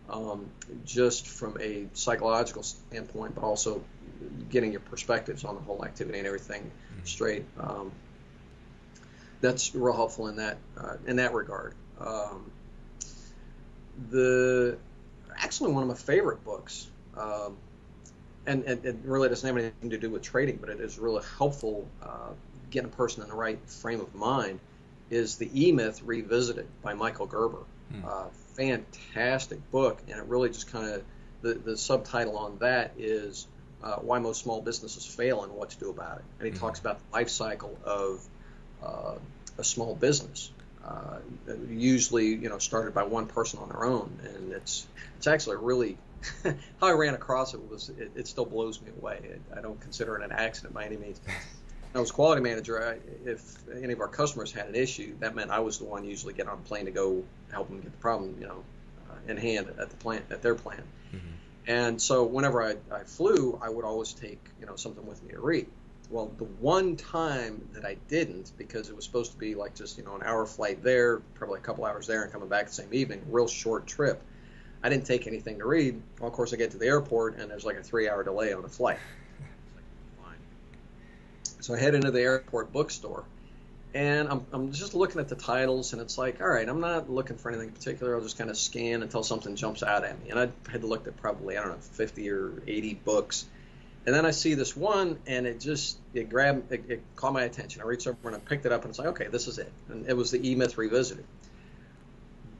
S2: them, just from a psychological standpoint, but also getting your perspectives on the whole activity and everything straight. That's real helpful in that regard. Actually one of my favorite books, and it really doesn't have anything to do with trading, but it is really helpful getting a person in the right frame of mind, is The E-Myth Revisited by Michael Gerber. Fantastic book, and it really just kind of, the subtitle on that is Why Most Small Businesses Fail and What to Do About It. And he talks about the life cycle of a small business, usually started by one person on their own, and it's actually really how I ran across it was it still blows me away. I don't consider it an accident by any means. I was quality manager. If any of our customers had an issue, that meant I was the one usually get on a plane to go help them get the problem, in hand at their plant. And so whenever I flew, I would always take something with me to read. Well, the one time that I didn't, because it was supposed to be like just an hour flight there, probably a couple hours there, and coming back the same evening, real short trip. I didn't take anything to read. Well, of course, I get to the airport, and there's like a 3-hour delay on the flight. So I head into the airport bookstore, and I'm just looking at the titles, and it's like, all right, I'm not looking for anything particular. I'll just kind of scan until something jumps out at me. And I had looked at probably, 50 or 80 books. And then I see this one, and it caught my attention. I reached over and I picked it up, and it's like, okay, this is it. And it was the E-Myth Revisited.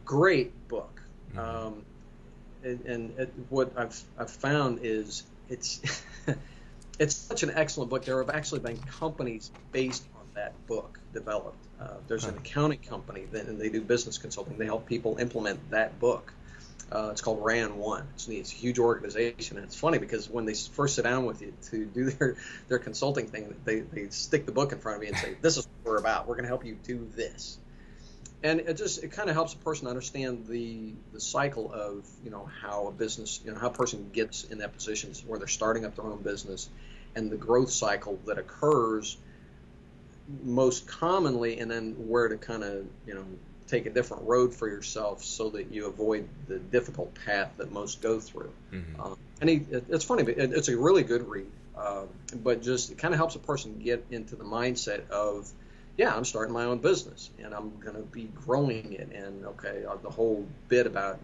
S2: Great book. What I've found is it's it's such an excellent book. There have actually been companies based on that book developed. There's an accounting company, and they do business consulting. They help people implement that book. It's called RAN 1. It's a huge organization, and it's funny because when they first sit down with you to do their consulting thing, they stick the book in front of you and say, this is what we're about. We're going to help you do this. And it kind of helps a person understand the cycle of how a business, how a person gets in that position where they're starting up their own business, and the growth cycle that occurs most commonly, and then where to kind of take a different road for yourself so that you avoid the difficult path that most go through. It's funny, but it's a really good read, but just it kind of helps a person get into the mindset of, yeah, I'm starting my own business, and I'm going to be growing it, and the whole bit about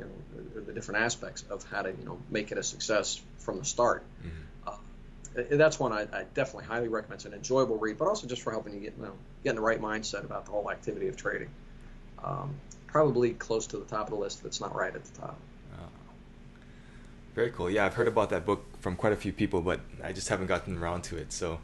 S2: the different aspects of how to make it a success from the start. That's one I definitely highly recommend. It's an enjoyable read, but also just for helping you get in the right mindset about the whole activity of trading. Probably close to the top of the list if it's not right at the top.
S1: Very cool. Yeah, I've heard about that book from quite a few people, but I just haven't gotten around to it, so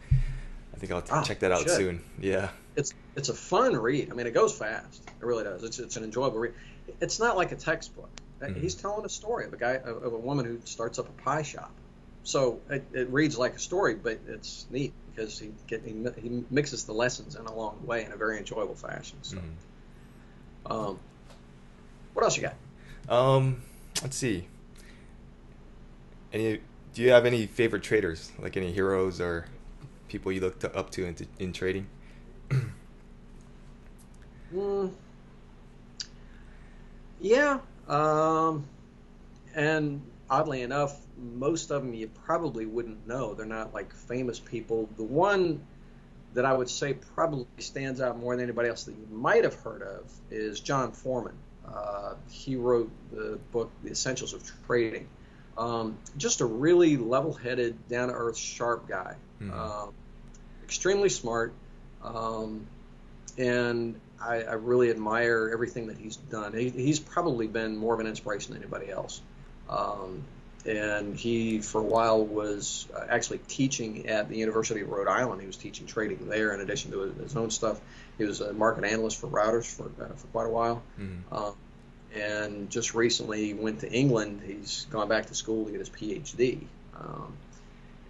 S1: I think I'll check that out soon. Yeah.
S2: It's a fun read. I mean, it goes fast. It really does. It's an enjoyable read. It's not like a textbook. He's telling a story of a woman who starts up a pie shop. So it reads like a story, but it's neat because he mixes the lessons in along the way in a very enjoyable fashion. So, what else you got?
S1: Let's see. Do you have any favorite traders, like any heroes or people you look up to in trading?
S2: Yeah. And oddly enough, most of them you probably wouldn't know. They're not like famous people. The one that I would say probably stands out more than anybody else that you might have heard of is John Foreman. He wrote the book, The Essentials of Trading. Just a really level-headed, down-to-earth, sharp guy. Extremely smart. And I really admire everything that he's done. He's probably been more of an inspiration than anybody else. And he, for a while, was actually teaching at the University of Rhode Island. He was teaching trading there in addition to his own stuff. He was a market analyst for routers for quite a while. and just recently went to England. He's gone back to school to get his PhD.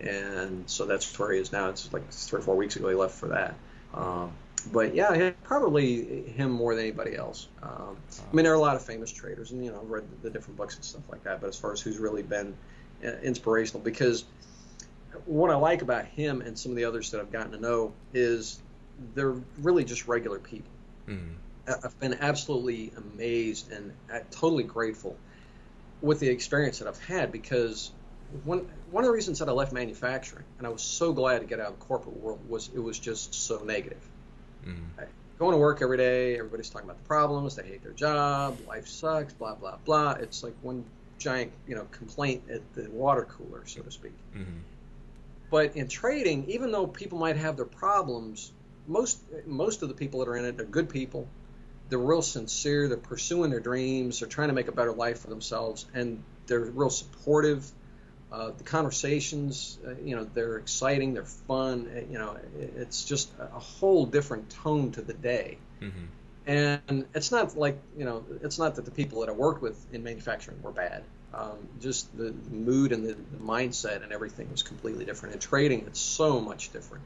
S2: And so that's where he is now. It's like 3 or 4 weeks ago he left for that. But yeah, probably him more than anybody else. I mean, there are a lot of famous traders, and I've read the different books and stuff like that. But as far as who's really been inspirational, because what I like about him and some of the others that I've gotten to know is they're really just regular people. Mm-hmm. I've been absolutely amazed and totally grateful with the experience that I've had, because one of the reasons that I left manufacturing, and I was so glad to get out of the corporate world, was it was just so negative. Mm-hmm. Going to work every day, everybody's talking about the problems, they hate their job, life sucks, blah, blah, blah. It's like one giant, complaint at the water cooler, so to speak. Mm-hmm. But in trading, even though people might have their problems, most of the people that are in it are good people. They're real sincere. They're pursuing their dreams. They're trying to make a better life for themselves, and they're real supportive. The conversations, they're exciting. They're fun. It's just a whole different tone to the day. Mm-hmm. And it's not like, it's not that the people that I worked with in manufacturing were bad. Just the mood and the mindset and everything was completely different. In trading, it's so much different.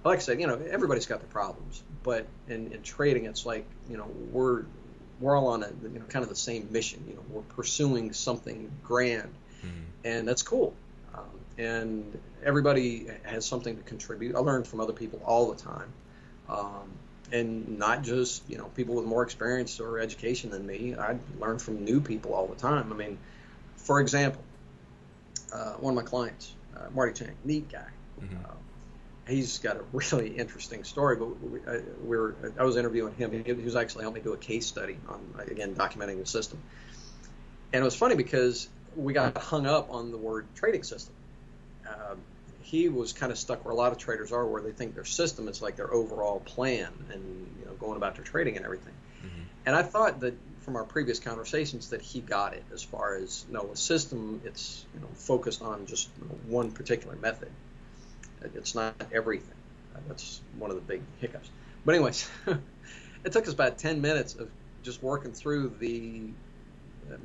S2: Like I said, everybody's got their problems, but in trading, it's like, we're all on a, kind of the same mission. We're pursuing something grand, mm-hmm. and that's cool. And everybody has something to contribute. I learn from other people all the time, and not just people with more experience or education than me. I learn from new people all the time. I mean, for example, one of my clients, Marty Chang, neat guy. Mm-hmm. He's got a really interesting story, but I was interviewing him. He was actually helping me do a case study on, again, documenting the system. And it was funny because we got hung up on the word trading system. He was kind of stuck where a lot of traders are, where they think their system is like their overall plan and going about their trading and everything. Mm-hmm. And I thought that from our previous conversations that he got it, as far as a system, it's focused on just one particular method. It's not everything. That's one of the big hiccups. But anyways, it took us about 10 minutes of just working through the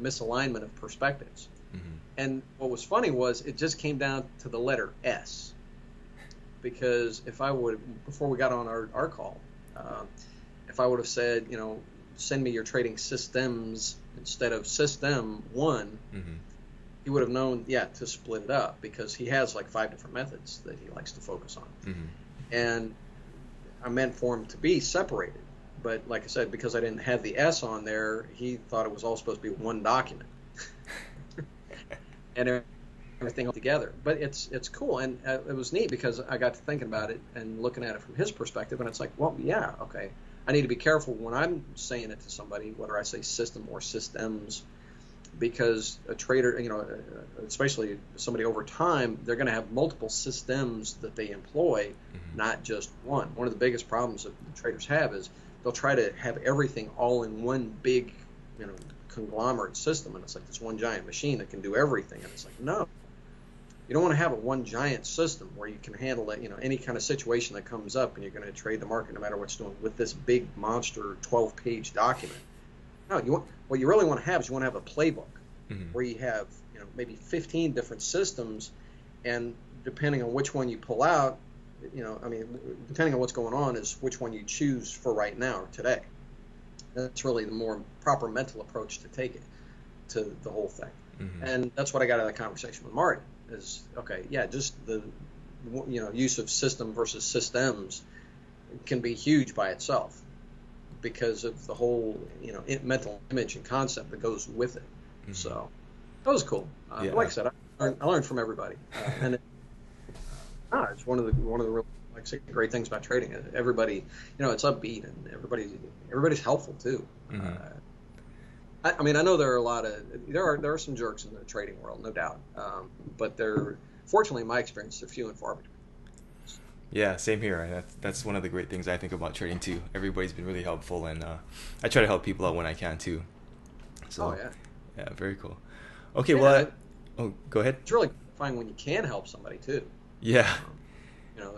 S2: misalignment of perspectives. Mm-hmm. And what was funny was it just came down to the letter S. Because if I would, before we got on our call, if I would have said, send me your trading systems instead of system one, mm-hmm. he would have known, to split it up, because he has like 5 different methods that he likes to focus on. Mm-hmm. And I meant for him to be separated. But like I said, because I didn't have the S on there, he thought it was all supposed to be one document. And everything all together. But it's cool. And it was neat because I got to thinking about it and looking at it from his perspective. And it's like, well, yeah, okay. I need to be careful when I'm saying it to somebody, whether I say system or systems, because a trader, especially somebody over time, they're going to have multiple systems that they employ, mm-hmm. not just one. One of the biggest problems that the traders have is they'll try to have everything all in one big, conglomerate system, and it's like this one giant machine that can do everything. And it's like, no, you don't want to have a one giant system where you can handle that, any kind of situation that comes up, and you're going to trade the market no matter what's doing with this big monster 12-page document. No, what you really want to have is you want to have a playbook, mm-hmm. where you have maybe 15 different systems, and depending on which one you pull out, depending on what's going on, is which one you choose for right now or today. That's really the more proper mental approach to take it to the whole thing. Mm-hmm. And that's what I got out of the conversation with Marty is, okay, yeah, just the use of system versus systems can be huge by itself, because of the whole, mental image and concept that goes with it. Mm-hmm. So that was cool. Like I said, I learned from everybody, and it's one of the real, like I say, great things about trading. Everybody, it's upbeat, and everybody's helpful too. Mm-hmm. I know there are some jerks in the trading world, no doubt, but fortunately, in my experience, they're few and far between.
S1: Yeah, same here. That's one of the great things I think about trading too. Everybody's been really helpful, and I try to help people out when I can too. So, yeah, very cool. Okay, go ahead.
S2: It's really fun when you can help somebody too.
S1: Yeah.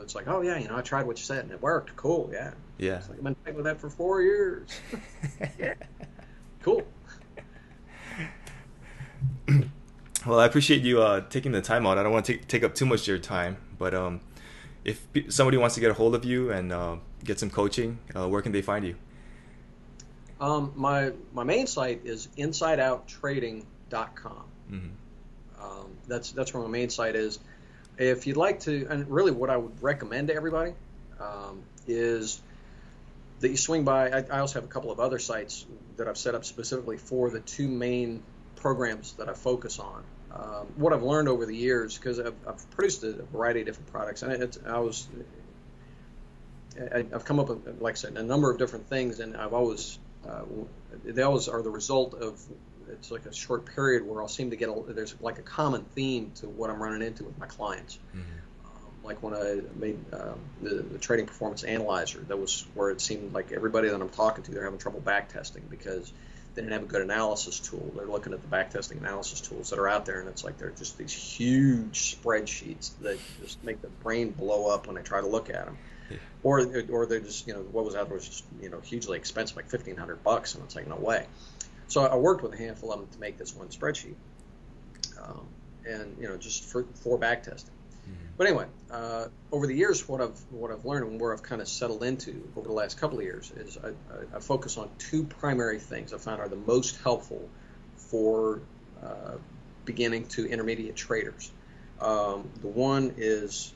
S2: It's like, oh yeah, I tried what you said and it worked. Cool, yeah.
S1: Yeah.
S2: It's like, I've been fighting with that for 4 years. Yeah. Cool.
S1: Well, I appreciate you taking the time out. I don't want to take up too much of your time, but if somebody wants to get a hold of you and get some coaching, where can they find you?
S2: My main site is insideouttrading.com.
S1: Mm-hmm.
S2: That's where my main site is. If you'd like to, and really what I would recommend to everybody is that you swing by. I also have a couple of other sites that I've set up specifically for the two main programs that I focus on. What I've learned over the years, because I've produced a variety of different products, and I've come up with, like I said, a number of different things, and I've always they always are the result of, it's like a short period where I'll seem to get there's like a common theme to what I'm running into with my clients. Mm-hmm. Like when I made the trading performance analyzer, that was where it seemed like everybody that I'm talking to, they're having trouble back testing because they didn't have a good analysis tool. They're looking at the backtesting analysis tools that are out there, and it's like they're just these huge spreadsheets that just make the brain blow up when they try to look at them. Yeah. Or they're just, what was out there was just, hugely expensive, like $1,500, and it's like, no way. So I worked with a handful of them to make this one spreadsheet, and just for backtesting. But anyway, over the years, what I've learned and where I've kind of settled into over the last couple of years is I focus on two primary things I found are the most helpful for beginning to intermediate traders. The one is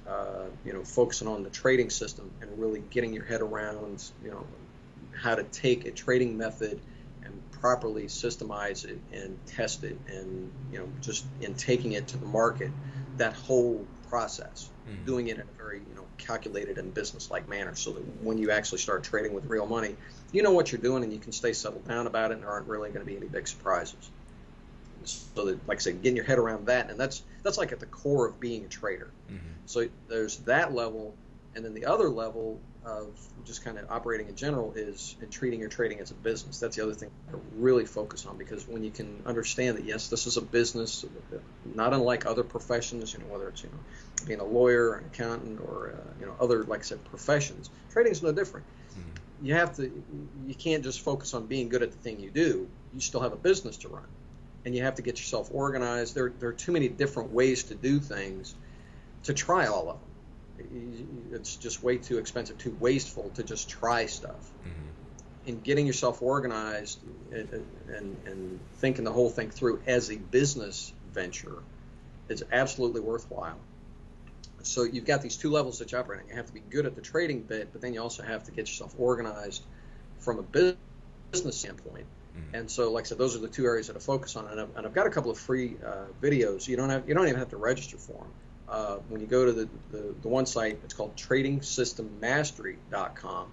S2: focusing on the trading system and really getting your head around how to take a trading method and properly systemize it and test it, and just in taking it to the market, that whole process, doing it in a very calculated and business-like manner, so that when you actually start trading with real money, you know what you're doing and you can stay settled down about it, and there aren't really going to be any big surprises. So that, like I said, getting your head around that, and that's like at the core of being a trader. Mm-hmm. So there's that level, and then the other level of just kind of operating in general is in treating your trading as a business. That's the other thing I really focus on, because when you can understand that, yes, this is a business, not unlike other professions, whether it's being a lawyer, an accountant, or other, like I said, professions, trading is no different. Mm-hmm. You can't just focus on being good at the thing you do. You still have a business to run, and you have to get yourself organized. There are too many different ways to do things to try all of them. It's just way too expensive, too wasteful to just try stuff. Mm-hmm. And getting yourself organized and thinking the whole thing through as a business venture is absolutely worthwhile. So you've got these two levels that you're operating. You have to be good at the trading bit, but then you also have to get yourself organized from a business standpoint. Mm-hmm. And so, like I said, those are the two areas that I focus on. And I've got a couple of free videos. You don't even have to register for them. When you go to the one site, it's called tradingsystemmastery.com.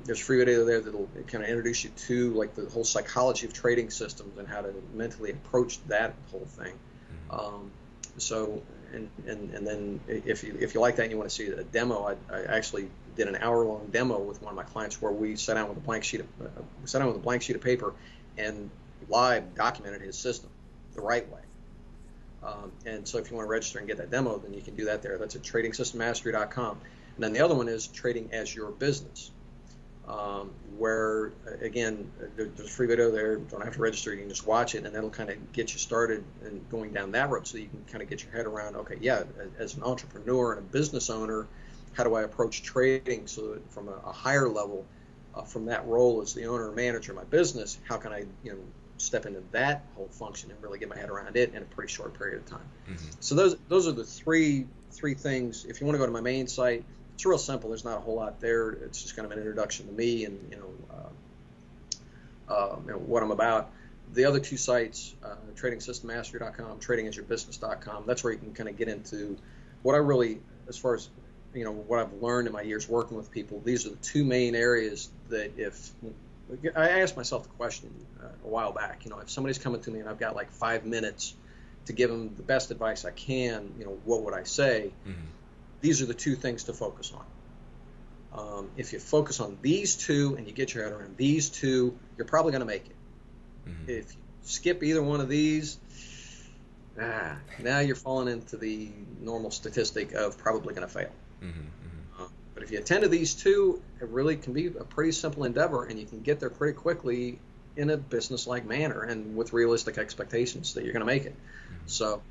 S2: There's a free video there that'll kind of introduce you to like the whole psychology of trading systems and how to mentally approach that whole thing. So then if you like that and you want to see a demo, I actually did an hour-long demo with one of my clients where we sat down with a blank sheet of paper and live documented his system the right way. And so if you want to register and get that demo, then you can do that there. That's at tradingsystemmastery.com. And then the other one is Trading as Your Business, where, again, there's a free video there. You don't have to register. You can just watch it, and that'll kind of get you started and going down that road so you can kind of get your head around, okay, yeah, as an entrepreneur and a business owner, how do I approach trading so that from a higher level, from that role as the owner or manager of my business, how can I, step into that whole function and really get my head around it in a pretty short period of time. Mm-hmm. So those are the three things. If you want to go to my main site, it's real simple. There's not a whole lot there. It's just kind of an introduction to me and what I'm about. The other two sites, tradingsystemmastery.com, tradingasyourbusiness.com, that's where you can kind of get into what I really, as far as what I've learned in my years working with people. These are the two main areas that if I asked myself the question a while back, if somebody's coming to me and I've got like 5 minutes to give them the best advice I can, what would I say? Mm-hmm. These are the two things to focus on. If you focus on these two and you get your head around these two, you're probably going to make it. Mm-hmm. If you skip either one of these, now you're falling into the normal statistic of probably going to fail. Mm-hmm. But if you attend to these two, it really can be a pretty simple endeavor, and you can get there pretty quickly in a business-like manner and with realistic expectations that you're going to make it. So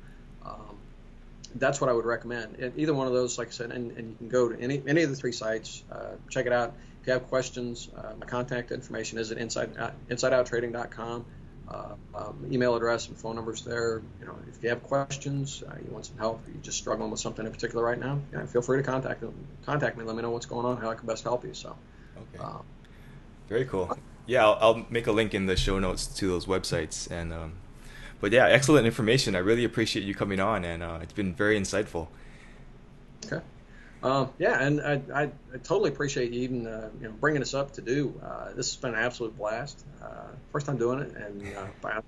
S2: that's what I would recommend. Either one of those, like I said, and you can go to any of the 3 sites, check it out. If you have questions, my contact information is at insideouttrading.com. Email address and phone numbers there. If you have questions, you want some help, you're just struggling with something in particular right now, feel free to contact me. Let me know what's going on, how I can best help you. So,
S1: okay, very cool. Yeah, I'll make a link in the show notes to those websites. And but yeah, excellent information. I really appreciate you coming on, and it's been very insightful.
S2: Okay. Yeah, and I totally appreciate you even bringing us up to do. This has been an absolute blast. First time doing it, and I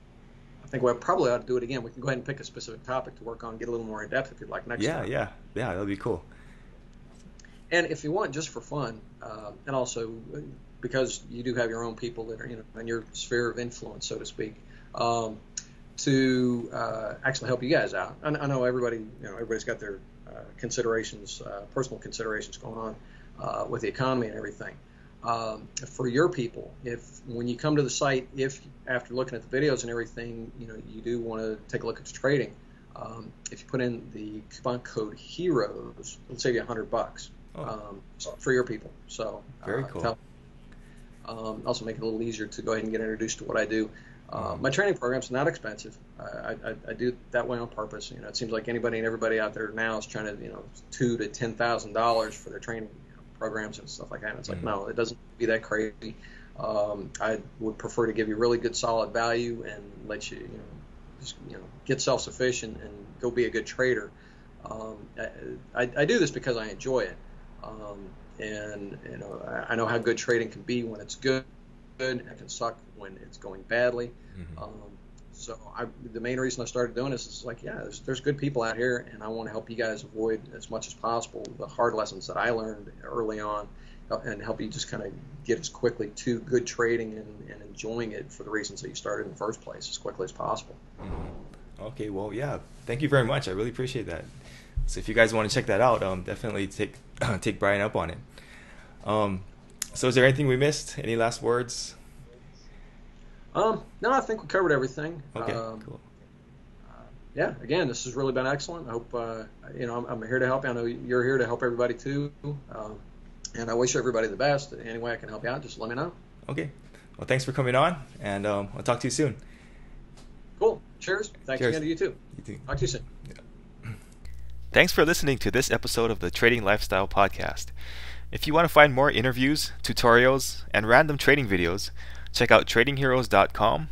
S2: think we probably ought to do it again. We can go ahead and pick a specific topic to work on, get a little more in depth if you'd like next time.
S1: Yeah, that'll be cool.
S2: And if you want, just for fun, and also because you do have your own people that are in your sphere of influence, so to speak, to actually help you guys out. I know everybody's got their considerations, personal considerations going on with the economy and everything. For your people, when you come to the site, if after looking at the videos and everything, you do want to take a look at the trading, if you put in the coupon code HEROES, it'll save you $100 for your people. So
S1: very cool.
S2: Also make it a little easier to go ahead and get introduced to what I do. My training program's not expensive. I do it that way on purpose. It seems like anybody and everybody out there now is trying to, $2,000 to $10,000 for their training programs and stuff like that. And it's like, no, it doesn't be that crazy. I would prefer to give you really good, solid value and let you, just get self-sufficient and go be a good trader. I do this because I enjoy it, and I know how good trading can be when it's good. It can suck when it's going badly. So the main reason I started doing this is like, there's good people out here, and I want to help you guys avoid as much as possible the hard lessons that I learned early on, and help you just kind of get as quickly to good trading and enjoying it for the reasons that you started in the first place as quickly as possible.
S1: Okay, well, yeah, thank you very much. I really appreciate that. So if you guys want to check that out, definitely take Brian up on it. So is there anything we missed? Any last words?
S2: No, I think we covered everything.
S1: Okay, cool.
S2: Yeah, again, this has really been excellent. I hope, I'm here to help you. I know you're here to help everybody too. And I wish everybody the best. Any way I can help you out, just let me know.
S1: Okay. Well, thanks for coming on, and I'll talk to you soon.
S2: Cool. Cheers. Thanks
S1: Cheers.
S2: again to you too.
S1: You too.
S2: Talk to you soon.
S1: Yeah. Thanks for listening to this episode of the Trading Lifestyle Podcast. If you want to find more interviews, tutorials, and random trading videos, check out tradingheroes.com